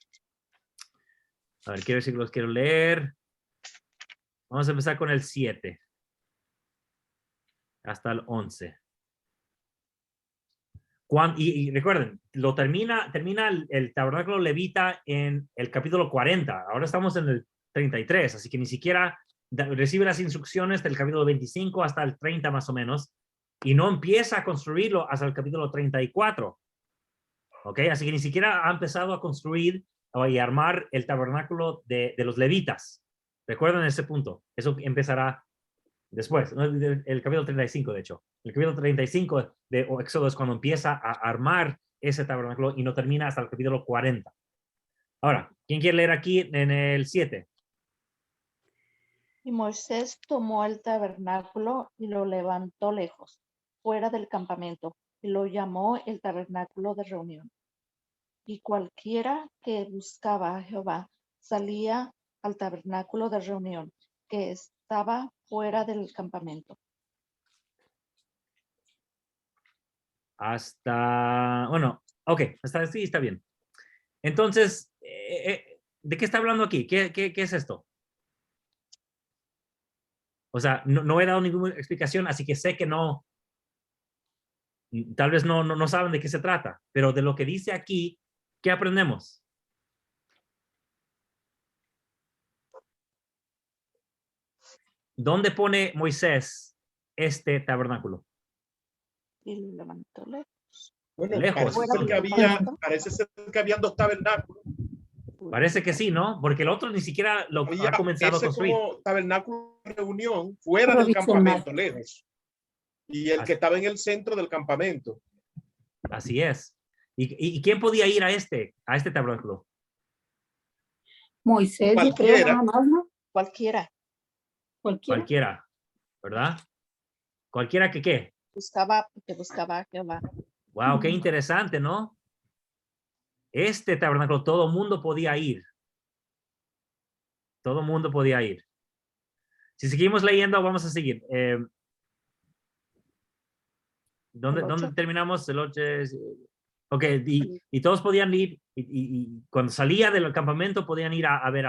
A ver, ¿qué versículos quiero leer? Vamos a empezar con el 7 hasta el 11. Y recuerden, termina el tabernáculo levita en el capítulo 40. Ahora estamos en el 33, así que ni siquiera recibe las instrucciones del capítulo 25 hasta el 30 más o menos, y no empieza a construirlo hasta el capítulo 34. ¿Ok? Así que ni siquiera ha empezado a construir y armar el tabernáculo de los levitas. Recuerden ese punto. Eso empezará después, ¿no? El capítulo 35, de hecho. El capítulo 35 de Éxodo es cuando empieza a armar ese tabernáculo y no termina hasta el capítulo 40. Ahora, ¿quién quiere leer aquí en el 7? Y Moisés tomó el tabernáculo y lo levantó lejos, fuera del campamento, y lo llamó el tabernáculo de reunión. Y cualquiera que buscaba a Jehová salía al tabernáculo de reunión, que estaba fuera del campamento. Bueno, ok, hasta así está bien. Entonces, ¿de qué está hablando aquí? ¿Qué es esto? O sea, no he dado ninguna explicación, así que sé que no, tal vez no saben de qué se trata, pero de lo que dice aquí, ¿qué aprendemos? ¿Dónde pone Moisés este tabernáculo? Y lo levantó lejos. Bueno, Lejos. parece ser que habían dos tabernáculos. Parece que sí, ¿no? Porque el otro ni siquiera lo ha comenzado a construir. Como tabernáculo de reunión fuera del Provisional. campamento, lejos. Y el que estaba en el centro del campamento. Así es. ¿Y quién podía ir a este tabernáculo? Moisés, yo creo, Cualquiera. nada más, ¿no? Cualquiera Cualquiera, ¿verdad? Cualquiera que qué. que buscaba a Jehová. Wow, qué interesante, ¿no? Este tabernáculo todo mundo podía ir. Todo mundo podía ir. Si seguimos leyendo, vamos a seguir. ¿Dónde terminamos? El 8 es... Ok, y todos podían ir, y cuando salía del campamento podían ir a ver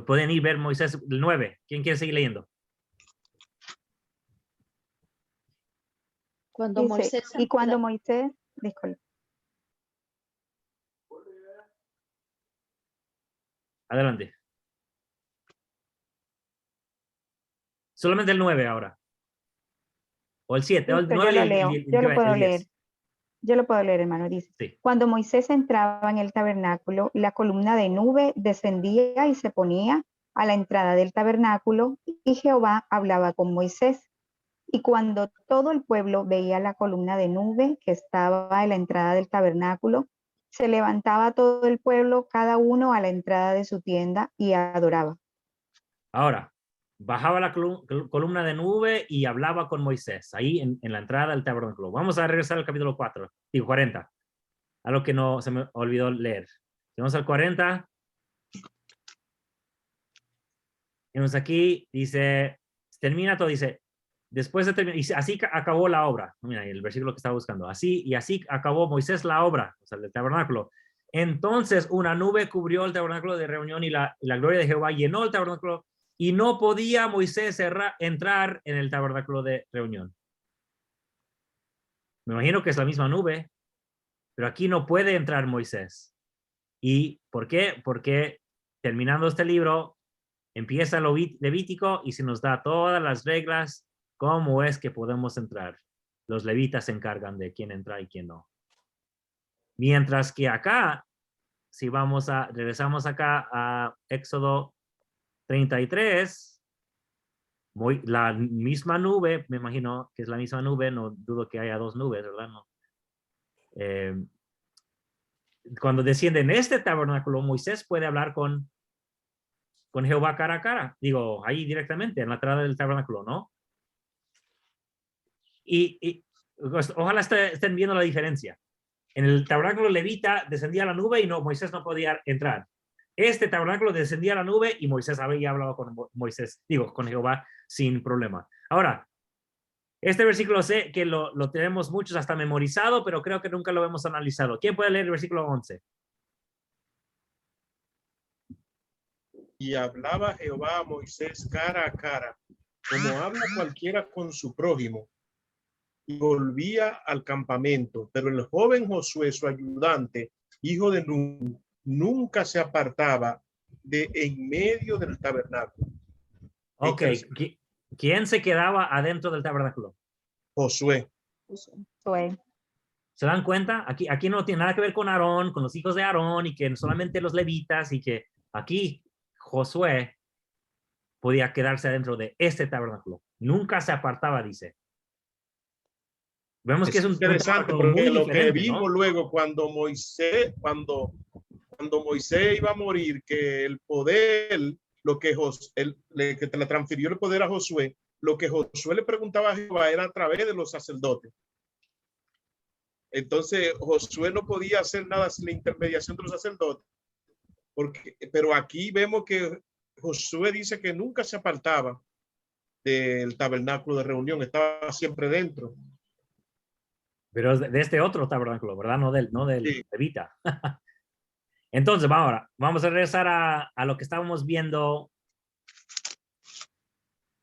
podían ir a ver Moisés el 9. ¿Quién quiere seguir leyendo? Cuando Dice, Moisés y cuando Moisés, disculpe, Adelante. Solamente el 9 ahora. O el 7, o el listo, 9 yo y lo leo, yo lo puedo leer. Yo lo puedo leer, hermano. Dice, Sí. cuando Moisés entraba en el tabernáculo, la columna de nube descendía y se ponía a la entrada del tabernáculo, y Jehová hablaba con Moisés. Y cuando todo el pueblo veía la columna de nube que estaba en la entrada del tabernáculo, se levantaba todo el pueblo, cada uno a la entrada de su tienda, y adoraba. Ahora, bajaba la columna de nube y hablaba con Moisés, ahí en la entrada del tabernáculo. Vamos a regresar al capítulo 40. Algo que no se me olvidó leer. Vamos al 40. Vemos aquí, dice, termina todo, dice, después de terminar, y así acabó la obra. Mira, el versículo que estaba buscando. Así acabó Moisés la obra, o sea, el tabernáculo. Entonces una nube cubrió el tabernáculo de reunión y la gloria de Jehová llenó el tabernáculo y no podía Moisés entrar en el tabernáculo de reunión. Me imagino que es la misma nube, pero aquí no puede entrar Moisés. ¿Y por qué? Porque terminando este libro, empieza Levítico y se nos da todas las reglas, cómo es que podemos entrar. Los levitas se encargan de quién entra y quién no. Mientras que acá, si regresamos acá a Éxodo 33, la misma nube, me imagino que es la misma nube, no dudo que haya dos nubes, ¿verdad? No. Cuando desciende en este tabernáculo, Moisés puede hablar con Jehová cara a cara, digo, ahí directamente, en la entrada del tabernáculo, ¿no? Y pues, ojalá estén viendo la diferencia. En el tabernáculo levita descendía la nube y Moisés no podía entrar. Este tabernáculo descendía la nube y Moisés había hablado con con Jehová sin problema. Ahora, este versículo sé que lo tenemos muchos hasta memorizado, pero creo que nunca lo hemos analizado. ¿Quién puede leer el versículo 11? Y hablaba Jehová a Moisés cara a cara, como habla cualquiera con su prójimo, y volvía al campamento. Pero el joven Josué, su ayudante, hijo de Nun, nunca se apartaba de en medio del tabernáculo. Ok, ¿quién se quedaba adentro del tabernáculo? Josué. Josué. ¿Se dan cuenta? Aquí no tiene nada que ver con Aarón, con los hijos de Aarón, y que solamente los levitas, y que aquí Josué podía quedarse adentro de este tabernáculo. Nunca se apartaba, dice. Vemos que es un interesante tabernáculo porque muy lo diferente, que vimos, ¿no? luego cuando Moisés iba a morir, que el poder, lo que que te le transfirió el poder a Josué, lo que Josué le preguntaba a Jehová era a través de los sacerdotes. Entonces Josué no podía hacer nada sin la intermediación de los sacerdotes. Pero aquí vemos que Josué dice que nunca se apartaba del tabernáculo de reunión, estaba siempre dentro. Pero es de este otro tabernáculo, ¿verdad? No del Sí. levita. Entonces, vamos a regresar a lo que estábamos viendo.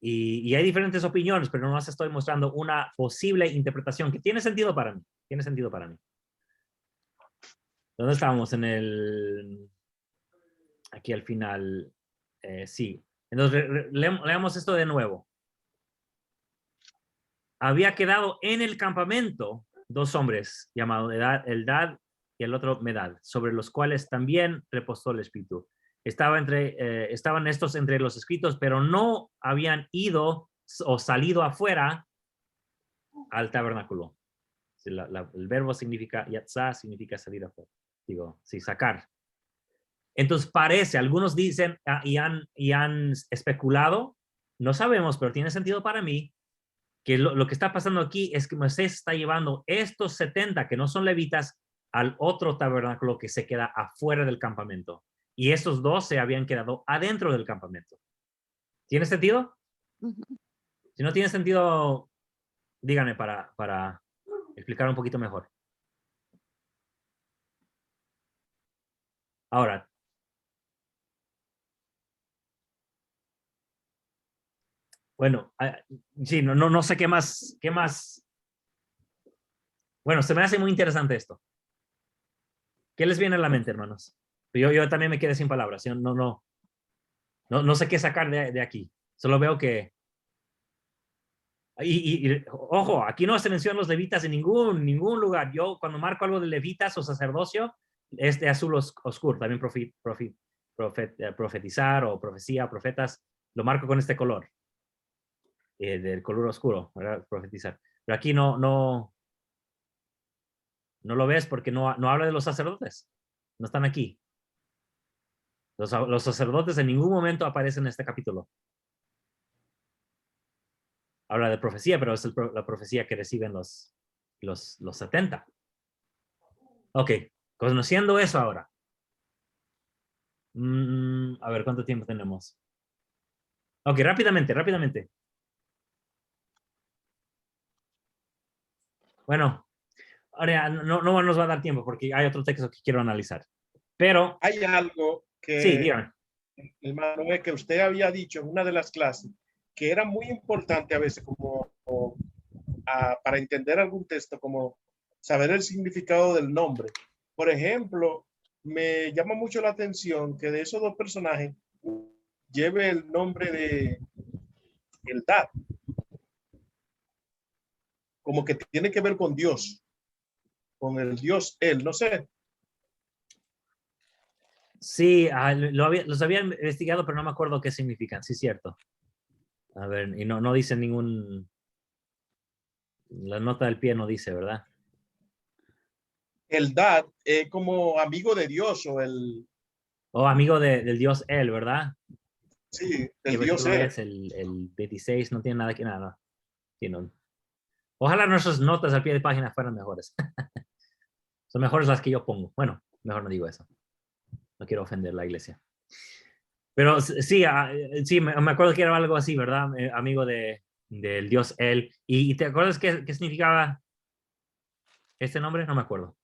Y hay diferentes opiniones, pero nomás estoy mostrando una posible interpretación que tiene sentido para mí. Tiene sentido para mí. ¿Dónde estábamos? Aquí al final. Sí. Entonces, leamos esto de nuevo. Había quedado en el campamento dos hombres llamados Eldad y el otro Medad, sobre los cuales también reposó el Espíritu. Estaban estos entre los escritos, pero no habían ido o salido afuera al tabernáculo. El verbo significa, yatzá significa salir afuera. Digo, sí, sacar. Entonces parece, algunos dicen y han especulado, no sabemos, pero tiene sentido para mí, que lo que está pasando aquí es que Moisés está llevando estos 70 que no son levitas al otro tabernáculo que se queda afuera del campamento. Y estos 12 habían quedado adentro del campamento. ¿Tiene sentido? Si no tiene sentido, díganme para explicar un poquito mejor. Ahora, bueno, sí, no sé qué más. Bueno, se me hace muy interesante esto. ¿Qué les viene a la mente, hermanos? Yo también me quedé sin palabras. No sé qué sacar de aquí. Solo veo que... Ojo, aquí no se mencionan los levitas en ningún lugar. Yo cuando marco algo de levitas o sacerdocio, es de azul oscuro. También profetizar o profecía, profetas, lo marco con este color. Del color oscuro, ¿verdad? Profetizar. Pero aquí no lo ves porque no habla de los sacerdotes. No están aquí. Los sacerdotes en ningún momento aparecen en este capítulo. Habla de profecía, pero es la profecía que reciben los 70. Ok, conociendo eso ahora. A ver, ¿cuánto tiempo tenemos? Ok, rápidamente. Bueno, ahora no nos va a dar tiempo porque hay otro texto que quiero analizar. Pero... Hay algo que... Sí, dígame. hermano, es que usted había dicho en una de las clases que era muy importante a veces como para entender algún texto, como saber el significado del nombre. Por ejemplo, me llama mucho la atención que de esos dos personajes lleve el nombre de Eldad, como que tiene que ver con Dios, con el Dios él, no sé. Sí, los había investigado, pero no me acuerdo qué significan. Sí, cierto. A ver, y no dice ningún... La nota del pie no dice, ¿verdad? Eldad es como amigo de Dios o el... O amigo del dios él, ¿verdad? Sí, ¿Qué el Dios versículo él. es? El 26 no tiene nada que nada. Sí, no. Ojalá nuestras notas al pie de página fueran mejores. Son mejores las que yo pongo. Bueno, mejor no digo eso. No quiero ofender a la iglesia. Pero sí, sí, me acuerdo que era algo así, ¿verdad? Amigo del dios él. ¿Y te acuerdas qué significaba este nombre? No me acuerdo.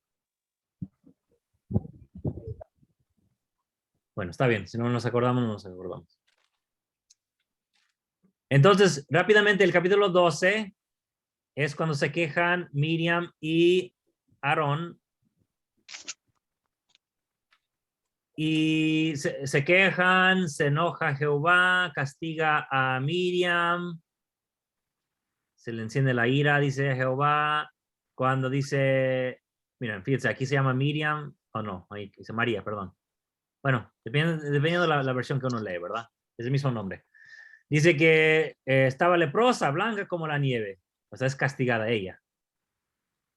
Bueno, está bien. Si no nos acordamos, no nos acordamos. Entonces, rápidamente, el capítulo 12 es cuando se quejan Miriam y Aarón. Y se quejan, se enoja Jehová, castiga a Miriam, se le enciende la ira, dice Jehová, cuando dice, miren, fíjense, aquí se llama Miriam, o no, ahí dice María, perdón. Bueno, dependiendo de la versión que uno lee, ¿verdad? Es el mismo nombre. Dice que estaba leprosa, blanca como la nieve, o sea, es castigada ella.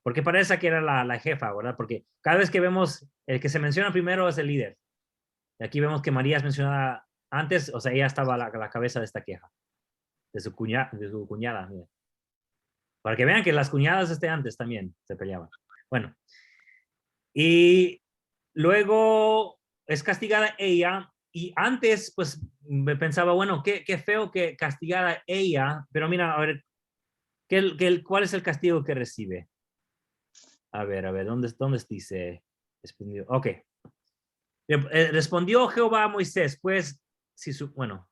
Porque parece que era la jefa, ¿verdad? Porque cada vez que vemos, el que se menciona primero es el líder. Y aquí vemos que María es mencionada antes, o sea, ella estaba a la cabeza de esta queja, de su cuñada. Mira. Para que vean que las cuñadas antes también se peleaban. Bueno, y luego es castigada ella, y antes pues me pensaba, bueno, qué feo que castigara ella, pero mira, a ver, ¿cuál es el castigo que recibe? A ver, ¿dónde dice? Ok. Respondió Jehová a Moisés, pues, bueno,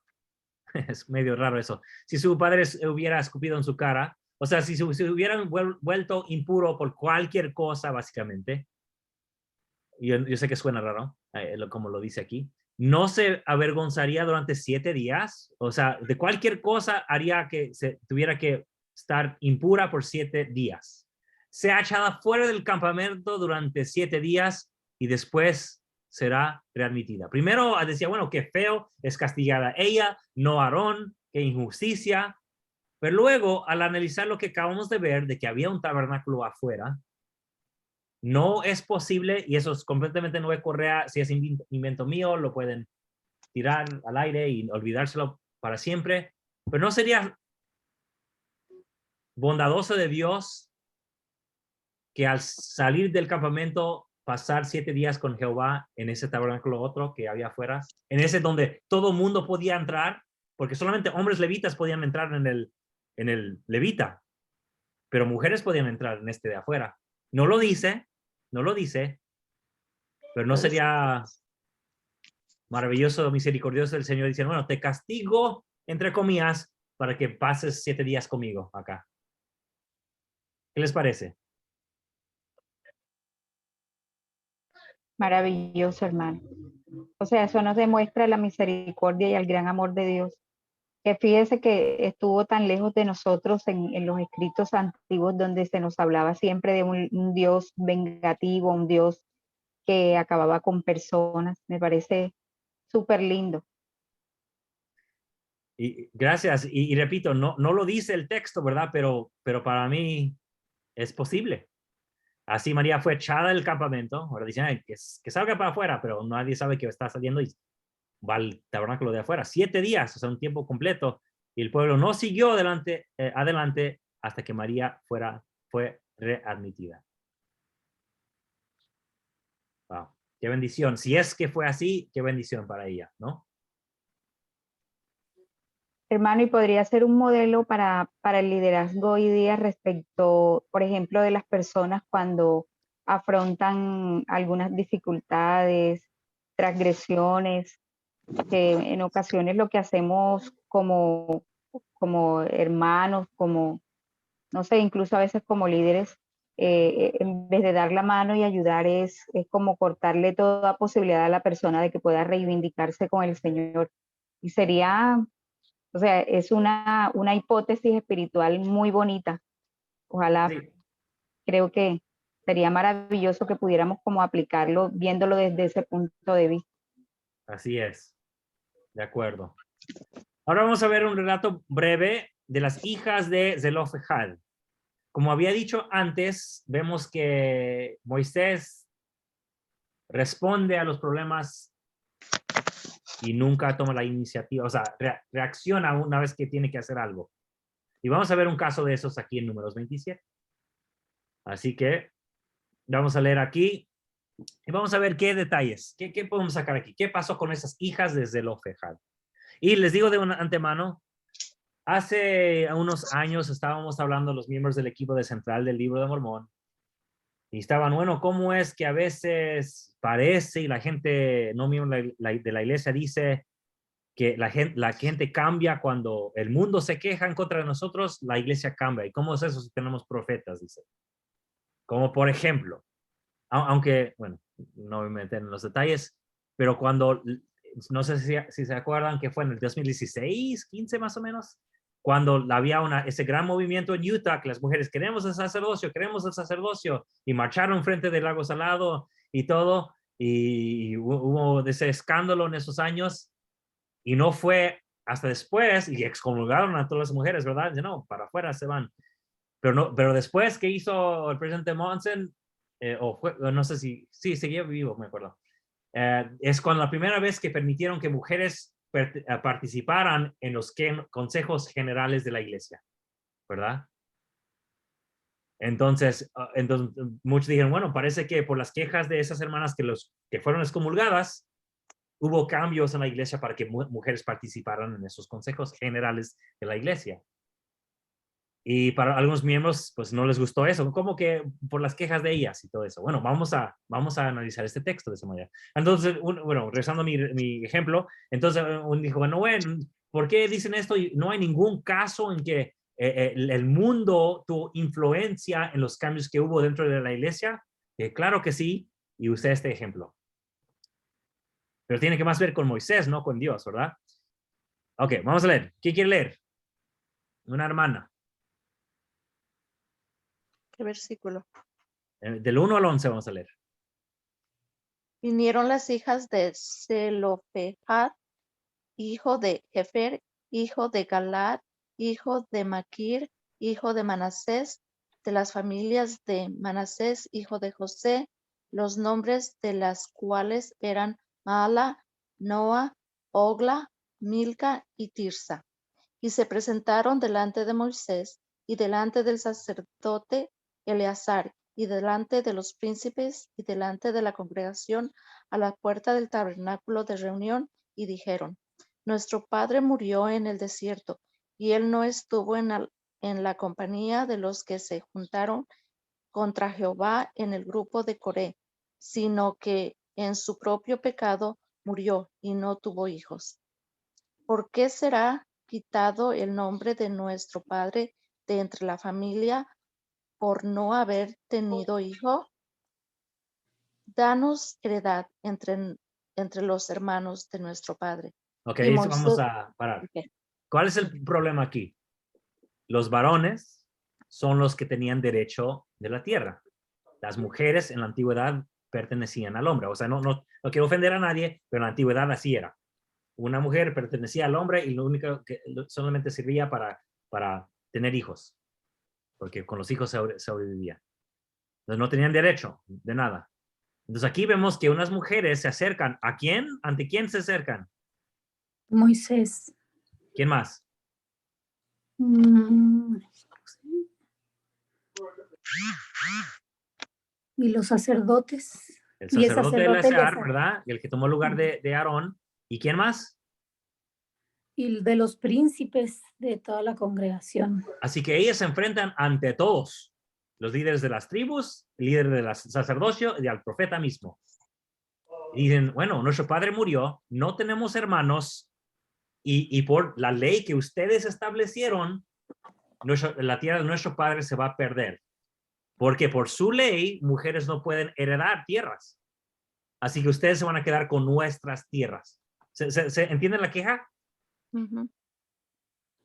es medio raro eso. Si su padre hubiera escupido en su cara, o sea, si se hubieran vuelto impuro por cualquier cosa, básicamente, yo sé que suena raro, como lo dice aquí, no se avergonzaría durante 7 días, o sea, de cualquier cosa haría que se tuviera que estar impura por 7 días. Sea echada fuera del campamento durante 7 días y después será readmitida. Primero decía, bueno, qué feo, es castigada ella, no Aarón, qué injusticia. Pero luego, al analizar lo que acabamos de ver, de que había un tabernáculo afuera, no es posible, y eso es completamente Noé Correa, si es invento mío, lo pueden tirar al aire y olvidárselo para siempre, pero no sería bondadoso de Dios que al salir del campamento pasar 7 días con Jehová en ese tabernáculo otro que había afuera, en ese donde todo mundo podía entrar, porque solamente hombres levitas podían entrar en el levita, pero mujeres podían entrar en este de afuera. No lo dice, pero no sería maravilloso, misericordioso el Señor diciendo, bueno, te castigo, entre comillas, para que pases 7 días conmigo acá. ¿Qué les parece? Maravilloso, hermano. O sea, eso nos demuestra la misericordia y el gran amor de Dios. Que fíjese que estuvo tan lejos de nosotros en los escritos antiguos donde se nos hablaba siempre de un Dios vengativo, un Dios que acababa con personas. Me parece súper lindo. Y gracias. Y repito, no lo dice el texto, ¿verdad? Pero para mí es posible. Así María fue echada del campamento. Ahora dicen que salga para afuera, pero nadie sabe que está saliendo y va al tabernáculo de afuera. 7 días, o sea, un tiempo completo. Y el pueblo no siguió adelante hasta que María fue readmitida. Wow, qué bendición. Si es que fue así, qué bendición para ella, ¿no? Hermano, y podría ser un modelo para el liderazgo hoy día respecto, por ejemplo, de las personas cuando afrontan algunas dificultades, transgresiones, que en ocasiones lo que hacemos como hermanos, como, no sé, incluso a veces como líderes, en vez de dar la mano y ayudar es como cortarle toda posibilidad a la persona de que pueda reivindicarse con el Señor. Y sería, o sea, es una hipótesis espiritual muy bonita. Ojalá, Sí. creo que sería maravilloso que pudiéramos como aplicarlo viéndolo desde ese punto de vista. Así es. De acuerdo. Ahora vamos a ver un relato breve de las hijas de Zelofehad. Como había dicho antes, vemos que Moisés responde a los problemas y nunca toma la iniciativa, o sea, reacciona una vez que tiene que hacer algo. Y vamos a ver un caso de esos aquí en Números 27. Así que vamos a leer aquí y vamos a ver qué detalles, qué podemos sacar aquí, qué pasó con esas hijas de Zelofehad. Y les digo de antemano, hace unos años estábamos hablando los miembros del equipo de Central del Libro de Mormón y estaban, bueno, ¿cómo es que a veces parece y la gente no miembro de la iglesia dice que la gente cambia cuando el mundo se queja en contra de nosotros, la iglesia cambia? ¿Y cómo es eso si tenemos profetas? Dice. Como por ejemplo, aunque, bueno, no me meto en los detalles, pero cuando, no sé si se acuerdan que fue en el 2016, 15 más o menos, cuando había ese gran movimiento en Utah, que las mujeres queremos el sacerdocio, y marcharon frente del lago Salado y todo, y hubo ese escándalo en esos años, y no fue hasta después, y excomulgaron a todas las mujeres, ¿verdad? Dice, no, para afuera se van. Pero después que hizo el presidente Monson, no sé si seguía vivo, me acuerdo. Es cuando la primera vez que permitieron que mujeres participaran en los consejos generales de la iglesia, ¿verdad? Entonces, muchos dijeron, bueno, parece que por las quejas de esas hermanas que fueron excomulgadas, hubo cambios en la iglesia para que mujeres participaran en esos consejos generales de la iglesia. Y para algunos miembros, pues no les gustó eso, como que por las quejas de ellas y todo eso. Bueno, vamos a analizar este texto de esa manera. Entonces, bueno, regresando a mi ejemplo, entonces uno dijo, bueno, ¿por qué dicen esto? Y no hay ningún caso en que el mundo tuvo influencia en los cambios que hubo dentro de la iglesia. Claro que sí, y usé este ejemplo. Pero tiene que más ver con Moisés, no con Dios, ¿verdad? Ok, vamos a leer. ¿Quién quiere leer? Una hermana. ¿Qué versículo? Del 1 al 11 vamos a leer. Vinieron las hijas de Zelofehad, hijo de Hefer, hijo de Galad, hijo de Maquir, hijo de Manasés, de las familias de Manasés, hijo de José, los nombres de las cuales eran Mahla, Noa, Ogla, Milca y Tirsa. Y se presentaron delante de Moisés y delante del sacerdote Eleazar y delante de los príncipes y delante de la congregación a la puerta del tabernáculo de reunión y dijeron: Nuestro padre murió en el desierto y él no estuvo en la compañía de los que se juntaron contra Jehová en el grupo de Coré, sino que en su propio pecado murió y no tuvo hijos. ¿Por qué será quitado el nombre de nuestro padre de entre la familia por no haber tenido hijo? Danos heredad entre los hermanos de nuestro padre. Ok, Y eso vamos Moisés, a parar. ok, ¿Cuál es el problema aquí? Los varones son los que tenían derecho de la tierra. Las mujeres en la antigüedad pertenecían al hombre. O sea, no quiero ofender a nadie, pero en la antigüedad así era. Una mujer pertenecía al hombre y lo único que solamente servía para tener hijos, porque con los hijos se sobrevivía. Entonces no tenían derecho de nada. Entonces aquí vemos que unas mujeres se acercan. ¿A quién? ¿Ante quién se acercan? Moisés. ¿Quién más? Y los sacerdotes. El Y el sacerdote de sacerdote Eleazar, Eleazar. ¿verdad? El que tomó el lugar de Aarón. ¿Y quién más? Y de los príncipes de toda la congregación. Así que ellas se enfrentan ante todos. Los líderes de las tribus, el líder del sacerdocio y al profeta mismo. Y dicen, bueno, nuestro padre murió, no tenemos hermanos, y por la ley que ustedes establecieron, la tierra de nuestro padre se va a perder. Porque por su ley, mujeres no pueden heredar tierras. Así que ustedes se van a quedar con nuestras tierras. ¿Se entiende la queja? Ujú.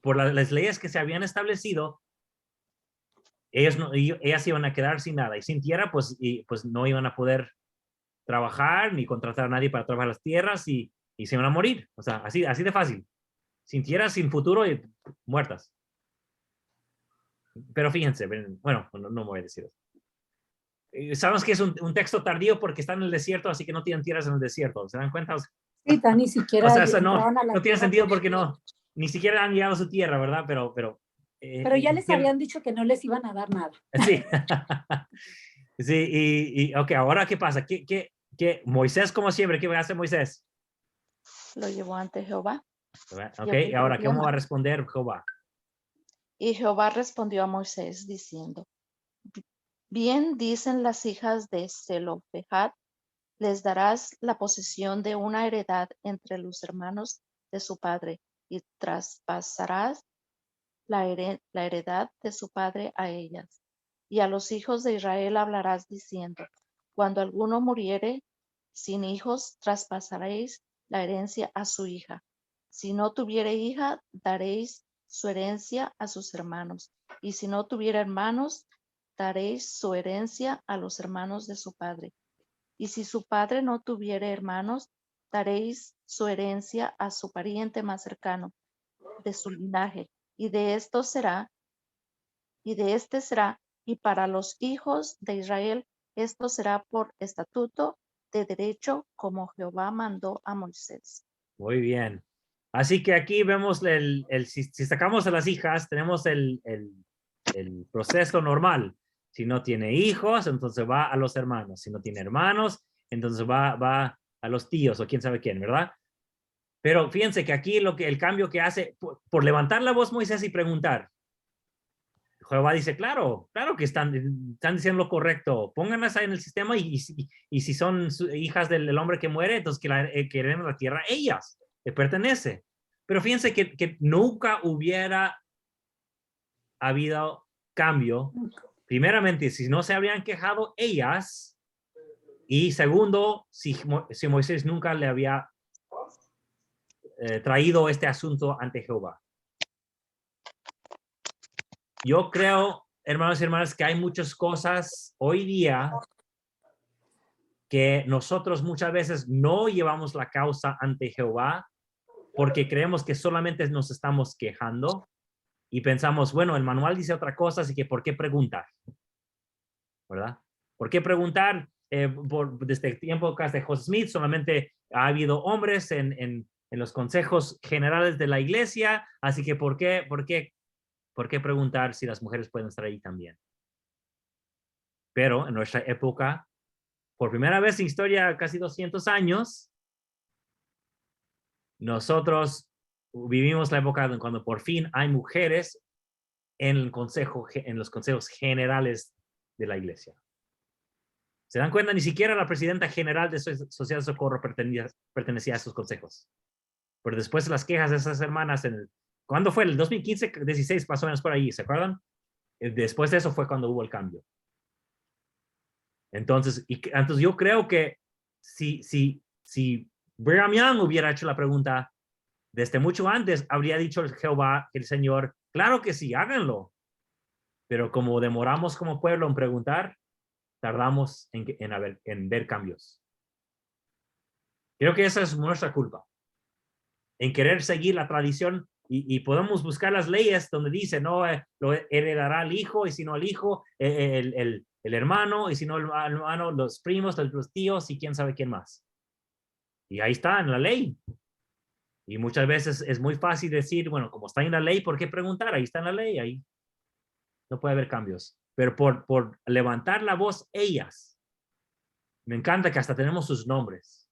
Por las leyes que se habían establecido, ellas iban a quedar sin nada. Y sin tierra, pues no iban a poder trabajar ni contratar a nadie para trabajar las tierras y se iban a morir. O sea, así de fácil. Sin tierra, sin futuro y muertas. Pero fíjense, bueno, no voy a decir eso. Sabemos que es un texto tardío porque están en el desierto, así que no tienen tierras en el desierto. ¿Se dan cuenta? Sí, ni siquiera O sea, eso no entraban a la tiene tierra sentido porque prometida. ni siquiera han llegado a su tierra, ¿verdad? Pero Pero ya les habían dicho que no les iban a dar nada. sí. Sí, ok, ahora ¿qué pasa? ¿Qué Moisés, como siempre, qué hace Moisés? Lo llevó ante Jehová. Ok, Y el ahora, ¿cómo va a problema. responder Jehová? Y Jehová respondió a Moisés diciendo, bien dicen las hijas de Zelofehad, les darás la posesión de una heredad entre los hermanos de su padre y traspasarás la heredad de su padre a ellas. Y a los hijos de Israel hablarás diciendo, cuando alguno muriere sin hijos, traspasaréis la herencia a su hija. Si no tuviere hija, daréis su herencia a sus hermanos. Y si no tuviera hermanos, daréis su herencia a los hermanos de su padre. Y si su padre no tuviere hermanos, daréis su herencia a su pariente más cercano de su linaje. Y de este será, y para los hijos de Israel, esto será por estatuto de derecho, como Jehová mandó a Moisés. Muy bien. Así que aquí vemos si sacamos a las hijas, tenemos el proceso normal. Si no tiene hijos, entonces va a los hermanos. Si no tiene hermanos, entonces va a los tíos o quién sabe quién, ¿verdad? Pero fíjense que aquí el cambio que hace, por levantar la voz Moisés y preguntar, Jehová dice, claro que están diciendo lo correcto, pónganlas ahí en el sistema y si son hijas del hombre que muere, entonces que hereden la tierra, ellas, le pertenece. Pero fíjense que nunca hubiera habido cambio. Primeramente, si no se habrían quejado ellas, y segundo, si Moisés nunca le había traído este asunto ante Jehová. Yo creo, hermanos y hermanas, que hay muchas cosas hoy día que nosotros muchas veces no llevamos la causa ante Jehová porque creemos que solamente nos estamos quejando y pensamos, bueno, el manual dice otra cosa, así que ¿por qué preguntar? ¿Verdad? ¿Por qué preguntar? Desde épocas de José Smith solamente ha habido hombres en los consejos generales de la iglesia, así que ¿por qué preguntar si las mujeres pueden estar ahí también? Pero en nuestra época, por primera vez en historia, casi 200 años, nosotros vivimos la época cuando por fin hay mujeres en los consejos generales de la iglesia. ¿Se dan cuenta? Ni siquiera la presidenta general de Sociedad de Socorro pertenecía a esos consejos. Pero después de las quejas de esas hermanas, ¿cuándo fue? El 2015, 16, más o menos por ahí, ¿se acuerdan? Después de eso fue cuando hubo el cambio. Entonces yo creo que si Brigham Young hubiera hecho la pregunta desde mucho antes, habría dicho Jehová, el Señor, claro que sí, háganlo. Pero como demoramos como pueblo en preguntar, tardamos en ver cambios. Creo que esa es nuestra culpa. En querer seguir la tradición y podemos buscar las leyes donde dice, no, lo heredará el hijo y si no el hijo, el hermano y si no el hermano, los primos, los tíos y quién sabe quién más. Y ahí está en la ley. Y muchas veces es muy fácil decir, bueno, como está en la ley, ¿por qué preguntar? Ahí está en la ley, ahí no puede haber cambios. Pero por levantar la voz ellas, me encanta que hasta tenemos sus nombres.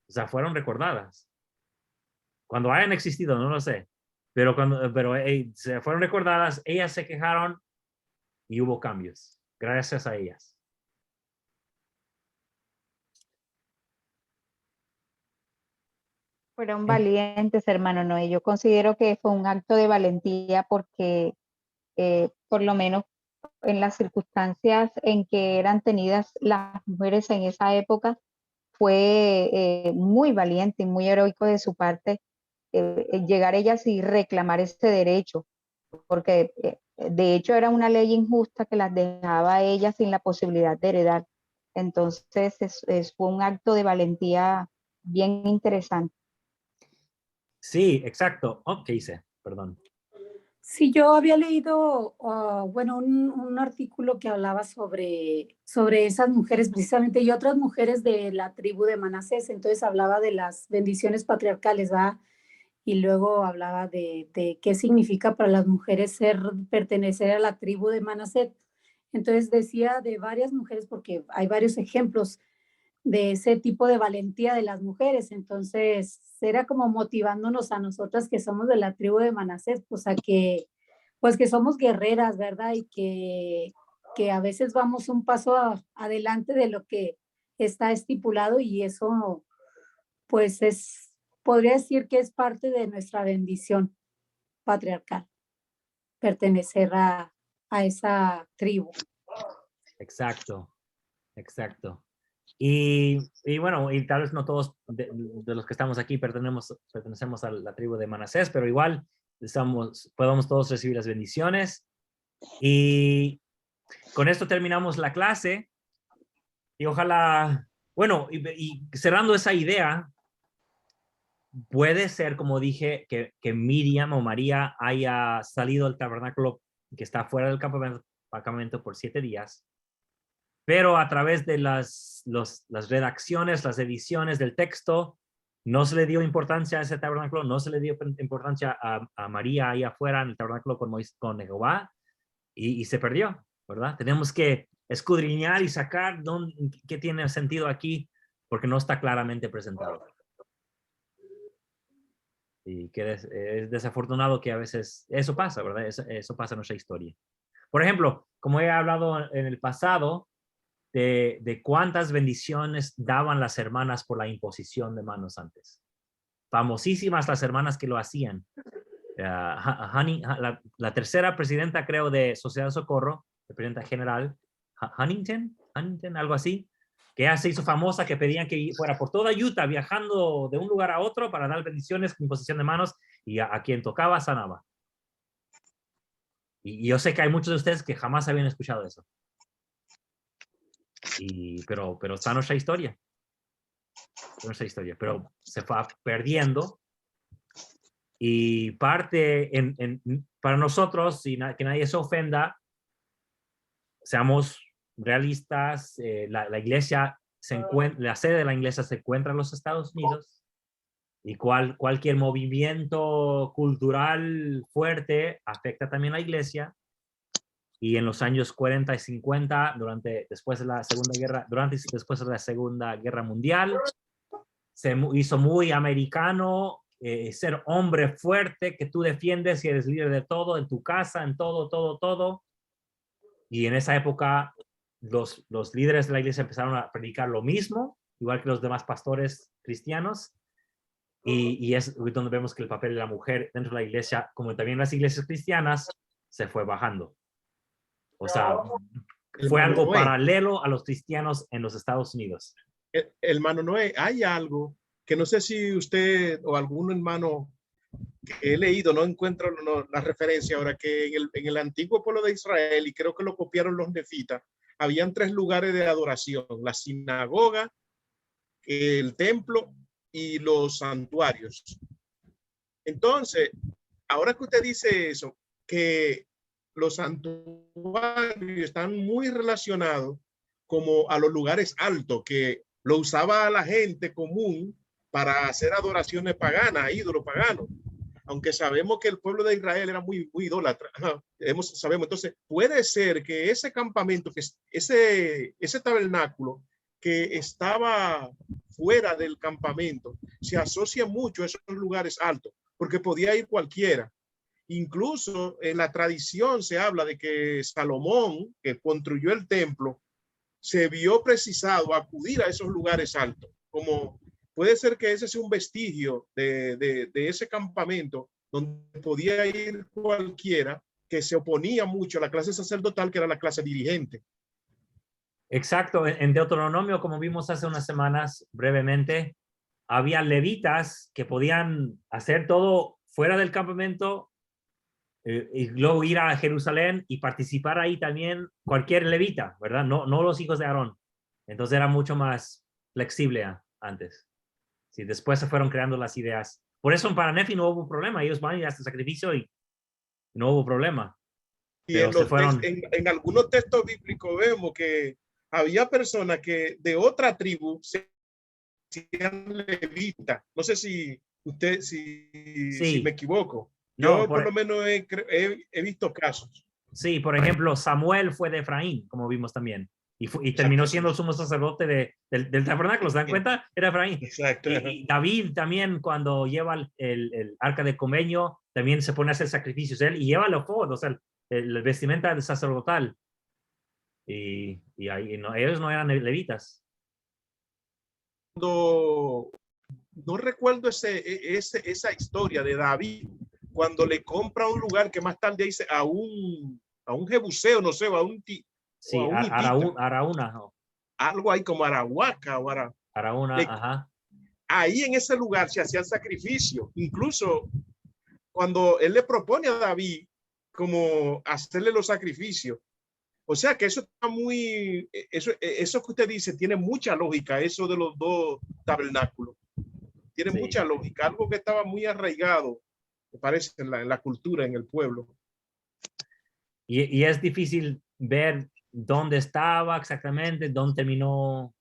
O sea, fueron recordadas. Cuando hayan existido, no lo sé. Pero se fueron recordadas, ellas se quejaron y hubo cambios. Gracias a ellas. Fueron valientes, hermano Noé. Yo considero que fue un acto de valentía porque por lo menos en las circunstancias en que eran tenidas las mujeres en esa época, fue muy valiente y muy heroico de su parte llegar ellas y reclamar ese derecho, porque de hecho era una ley injusta que las dejaba a ellas sin la posibilidad de heredar. Entonces fue un acto de valentía bien interesante. Sí, exacto. Oh, ¿qué hice? Perdón. Sí, yo había leído, bueno, un artículo que hablaba sobre esas mujeres precisamente y otras mujeres de la tribu de Manasés. Entonces hablaba de las bendiciones patriarcales, ¿va? Y luego hablaba de qué significa para las mujeres pertenecer a la tribu de Manasés. Entonces decía de varias mujeres, porque hay varios ejemplos de ese tipo de valentía de las mujeres. Entonces, era como motivándonos a nosotras que somos de la tribu de Manasés, pues a que, pues que somos guerreras, ¿verdad? Y que a veces vamos un paso adelante de lo que está estipulado y eso, pues podría decir que es parte de nuestra bendición patriarcal, pertenecer a esa tribu. Exacto, exacto. Y bueno, y tal vez no todos de los que estamos aquí pertenecemos a la tribu de Manasés, pero igual podemos todos recibir las bendiciones. Y con esto terminamos la clase. Y ojalá, bueno, y cerrando esa idea, puede ser, como dije, que Miriam o María haya salido del tabernáculo que está fuera del campamento por 7 días. Pero a través de las redacciones, las ediciones del texto, no se le dio importancia a ese tabernáculo, no se le dio importancia a María ahí afuera en el tabernáculo con Jehová, y se perdió, ¿verdad? Tenemos que escudriñar y sacar qué tiene sentido aquí, porque no está claramente presentado. Y que es desafortunado que a veces eso pasa, ¿verdad? Eso pasa en nuestra historia. Por ejemplo, como he hablado en el pasado, de cuántas bendiciones daban las hermanas por la imposición de manos antes. Famosísimas las hermanas que lo hacían. La tercera presidenta, creo, de Sociedad Socorro, la presidenta general, Huntington, algo así, que ya se hizo famosa, que pedían que fuera por toda Utah viajando de un lugar a otro para dar bendiciones con imposición de manos, y a quien tocaba sanaba. Y yo sé que hay muchos de ustedes que jamás habían escuchado eso. Pero está nuestra historia. Pero se fue perdiendo. Y parte para nosotros, que nadie se ofenda, seamos realistas, la iglesia la sede de la iglesia se encuentra en los Estados Unidos, y cualquier movimiento cultural fuerte afecta también a la iglesia. Y en los años 40 y 50, después de la Segunda Guerra Mundial, se hizo muy americano ser hombre fuerte, que tú defiendes y eres líder de todo, en tu casa, en todo. Y en esa época, los líderes de la iglesia empezaron a predicar lo mismo, igual que los demás pastores cristianos. Y es donde vemos que el papel de la mujer dentro de la iglesia, como también las iglesias cristianas, se fue bajando. O sea, fue algo paralelo a los cristianos en los Estados Unidos. Hermano Noé, hay algo que no sé si usted o algún hermano que he leído, no encuentro la referencia ahora, que en el antiguo pueblo de Israel, y creo que lo copiaron los nefitas, habían 3 lugares de adoración: la sinagoga, el templo y los santuarios. Entonces, ahora que usted dice eso, que los santuarios están muy relacionados como a los lugares altos, que lo usaba la gente común para hacer adoraciones paganas, ídolos paganos, aunque sabemos que el pueblo de Israel era muy idólatra. Sabemos, entonces puede ser que ese campamento, que ese tabernáculo que estaba fuera del campamento, se asocia mucho a esos lugares altos, porque podía ir cualquiera. Incluso en la tradición se habla de que Salomón, que construyó el templo, se vio precisado a acudir a esos lugares altos, como puede ser que ese sea un vestigio de ese campamento donde podía ir cualquiera que se oponía mucho a la clase sacerdotal, que era la clase dirigente. Exacto, en Deuteronomio, como vimos hace unas semanas brevemente, había levitas que podían hacer todo fuera del campamento y luego ir a Jerusalén y participar ahí también cualquier levita, ¿verdad? No los hijos de Aarón. Entonces era mucho más flexible antes. Sí, después se fueron creando las ideas. Por eso para Nefi no hubo problema. Ellos van a ir a este sacrificio y no hubo problema. Y Pero se fueron... en algunos textos bíblicos vemos que había personas que de otra tribu se hacían levitas. No sé si usted, si me equivoco. No, Yo por lo menos he visto casos. Sí, por ejemplo, Samuel fue de Efraín, como vimos también. Y terminó siendo el sumo sacerdote del tabernáculo. ¿Se dan cuenta? Era Efraín. Exacto. Y David también, cuando lleva el arca de convenio, también se pone a hacer sacrificios él y lleva el efod, o sea, el vestimenta del sacerdotal. Y ahí ellos no eran levitas. No recuerdo esa historia de David cuando le compra un lugar que más tarde dice a un jebuseo, no sé, a un sí, Araúna. ¿No? Algo ahí como Arahuaca o Araúna, ajá. Ahí en ese lugar se hacían sacrificios. Incluso cuando él le propone a David como hacerle los sacrificios. O sea que eso está muy, eso que usted dice tiene mucha lógica, eso de los dos tabernáculos. Tiene mucha lógica, algo que estaba muy arraigado, me parece, en la cultura, en el pueblo. Y es difícil ver dónde estaba exactamente, dónde terminó.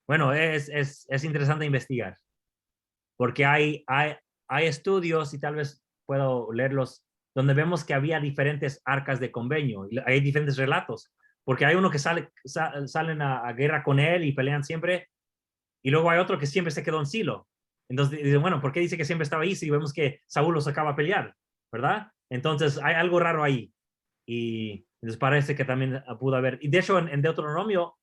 Bueno, es interesante investigar, porque hay estudios, y tal vez puedo leerlos, donde vemos que había diferentes arcas de convenio, y hay diferentes relatos, porque hay uno que salen a guerra con él y pelean siempre, y luego hay otro que siempre se quedó en Silo. Entonces dicen, bueno, ¿por qué dice que siempre estaba ahí si vemos que Saúl lo sacaba a pelear? ¿Verdad? Entonces hay algo raro ahí. Y les parece que también pudo haber. Y de hecho, en Deuteronomio,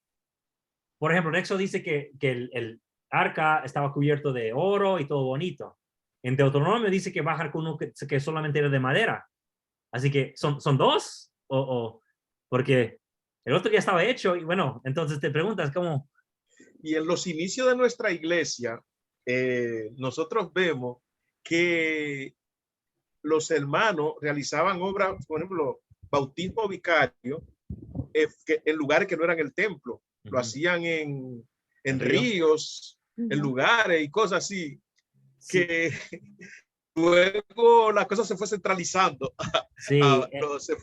por ejemplo, en Éxodo dice que el arca estaba cubierto de oro y todo bonito. En Deuteronomio dice que bajar con uno que solamente era de madera. Así que son dos, porque el otro ya estaba hecho. Y bueno, entonces te preguntas cómo. Y en los inicios de nuestra iglesia, nosotros vemos que los hermanos realizaban obras, por ejemplo, bautismo vicario, en lugares que no eran el templo. Lo hacían en ríos, en lugares y cosas así, que luego la cosa se fue centralizando. Sí. Se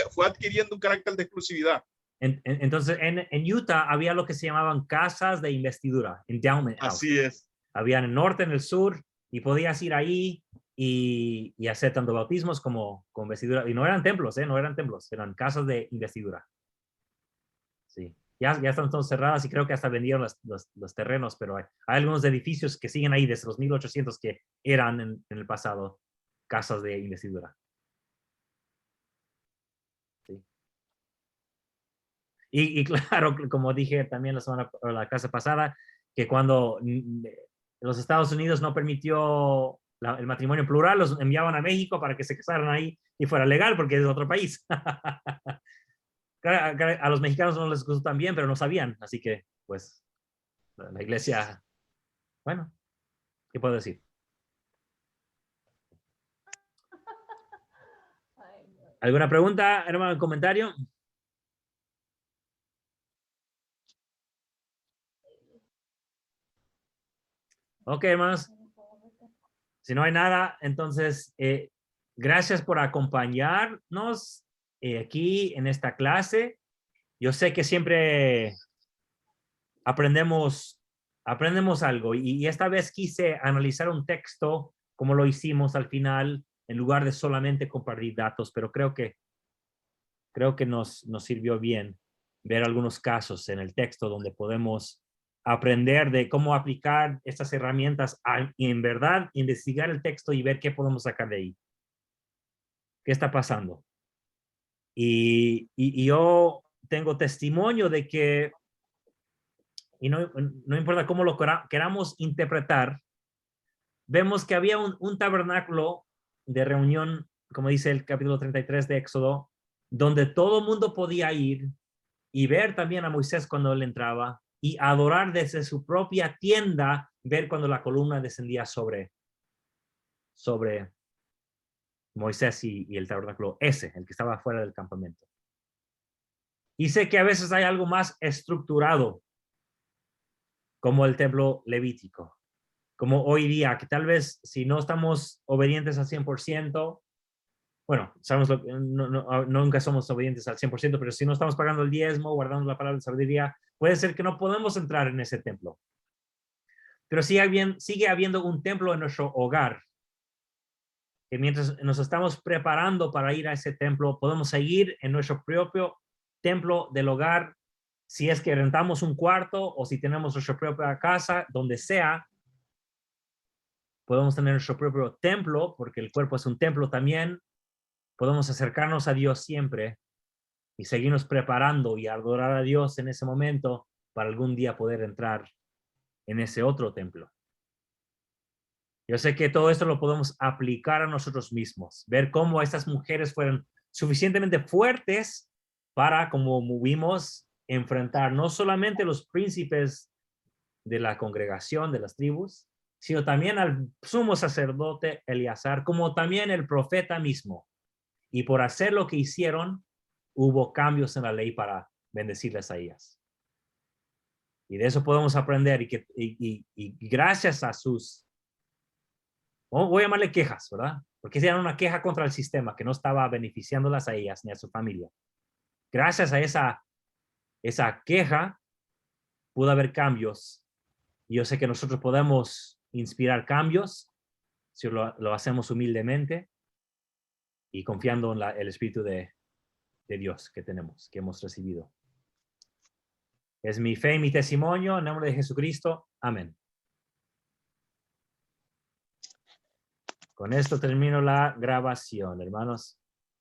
fue adquiriendo un carácter de exclusividad. Entonces, en Utah había lo que se llamaban casas de investidura, endowment house. Así es. Había en el norte, en el sur, y podías ir ahí y hacer tanto bautismos como investidura. Y no eran templos, no eran templos, eran casas de investidura. Sí, ya están todas cerradas y creo que hasta vendieron los terrenos, pero hay algunos edificios que siguen ahí desde los 1800 que eran en el pasado casas de investidura. Sí. Y claro, como dije también la clase pasada, que cuando los Estados Unidos no permitió el matrimonio plural, los enviaban a México para que se casaran ahí y fuera legal porque es otro país. A los mexicanos no les gustó tan bien, pero no sabían, así que pues la iglesia, bueno, ¿qué puedo decir? ¿Alguna pregunta, hermano, comentario? Ok, hermanos. Si no hay nada, entonces, gracias por acompañarnos aquí en esta clase. Yo sé que siempre aprendemos algo y esta vez quise analizar un texto como lo hicimos al final, en lugar de solamente compartir datos, pero creo que nos sirvió bien ver algunos casos en el texto donde podemos aprender de cómo aplicar estas herramientas y en verdad investigar el texto y ver qué podemos sacar de ahí. ¿Qué está pasando? Y yo tengo testimonio de que y no importa cómo lo queramos interpretar, vemos que había un tabernáculo de reunión, como dice el capítulo 33 de Éxodo, donde todo el mundo podía ir y ver también a Moisés cuando él entraba y adorar desde su propia tienda, ver cuando la columna descendía sobre Moisés y el tabernáculo ese, el que estaba fuera del campamento. Y sé que a veces hay algo más estructurado, como el templo levítico, como hoy día, que tal vez si no estamos obedientes al 100%, bueno, sabemos nunca somos obedientes al 100%, pero si no estamos pagando el diezmo, guardando la palabra de sabiduría, puede ser que no podemos entrar en ese templo. Pero sigue habiendo un templo en nuestro hogar, que mientras nos estamos preparando para ir a ese templo, podemos seguir en nuestro propio templo del hogar, si es que rentamos un cuarto o si tenemos nuestra propia casa, donde sea, podemos tener nuestro propio templo, porque el cuerpo es un templo también. Podemos acercarnos a Dios siempre y seguirnos preparando y adorar a Dios en ese momento para algún día poder entrar en ese otro templo. Yo sé que todo esto lo podemos aplicar a nosotros mismos, ver cómo estas mujeres fueron suficientemente fuertes para, como vimos, enfrentar no solamente los príncipes de la congregación, de las tribus, sino también al sumo sacerdote Eleazar, como también el profeta mismo. Y por hacer lo que hicieron, hubo cambios en la ley para bendecirles a ellas. Y de eso podemos aprender y gracias a sus, voy a llamarle quejas, ¿verdad? Porque era una queja contra el sistema que no estaba beneficiándolas a ellas ni a su familia. Gracias a esa queja, pudo haber cambios. Y yo sé que nosotros podemos inspirar cambios si lo hacemos humildemente y confiando en el Espíritu de Dios que tenemos, que hemos recibido. Es mi fe y mi testimonio en nombre de Jesucristo. Amén. Con esto termino la grabación, hermanos.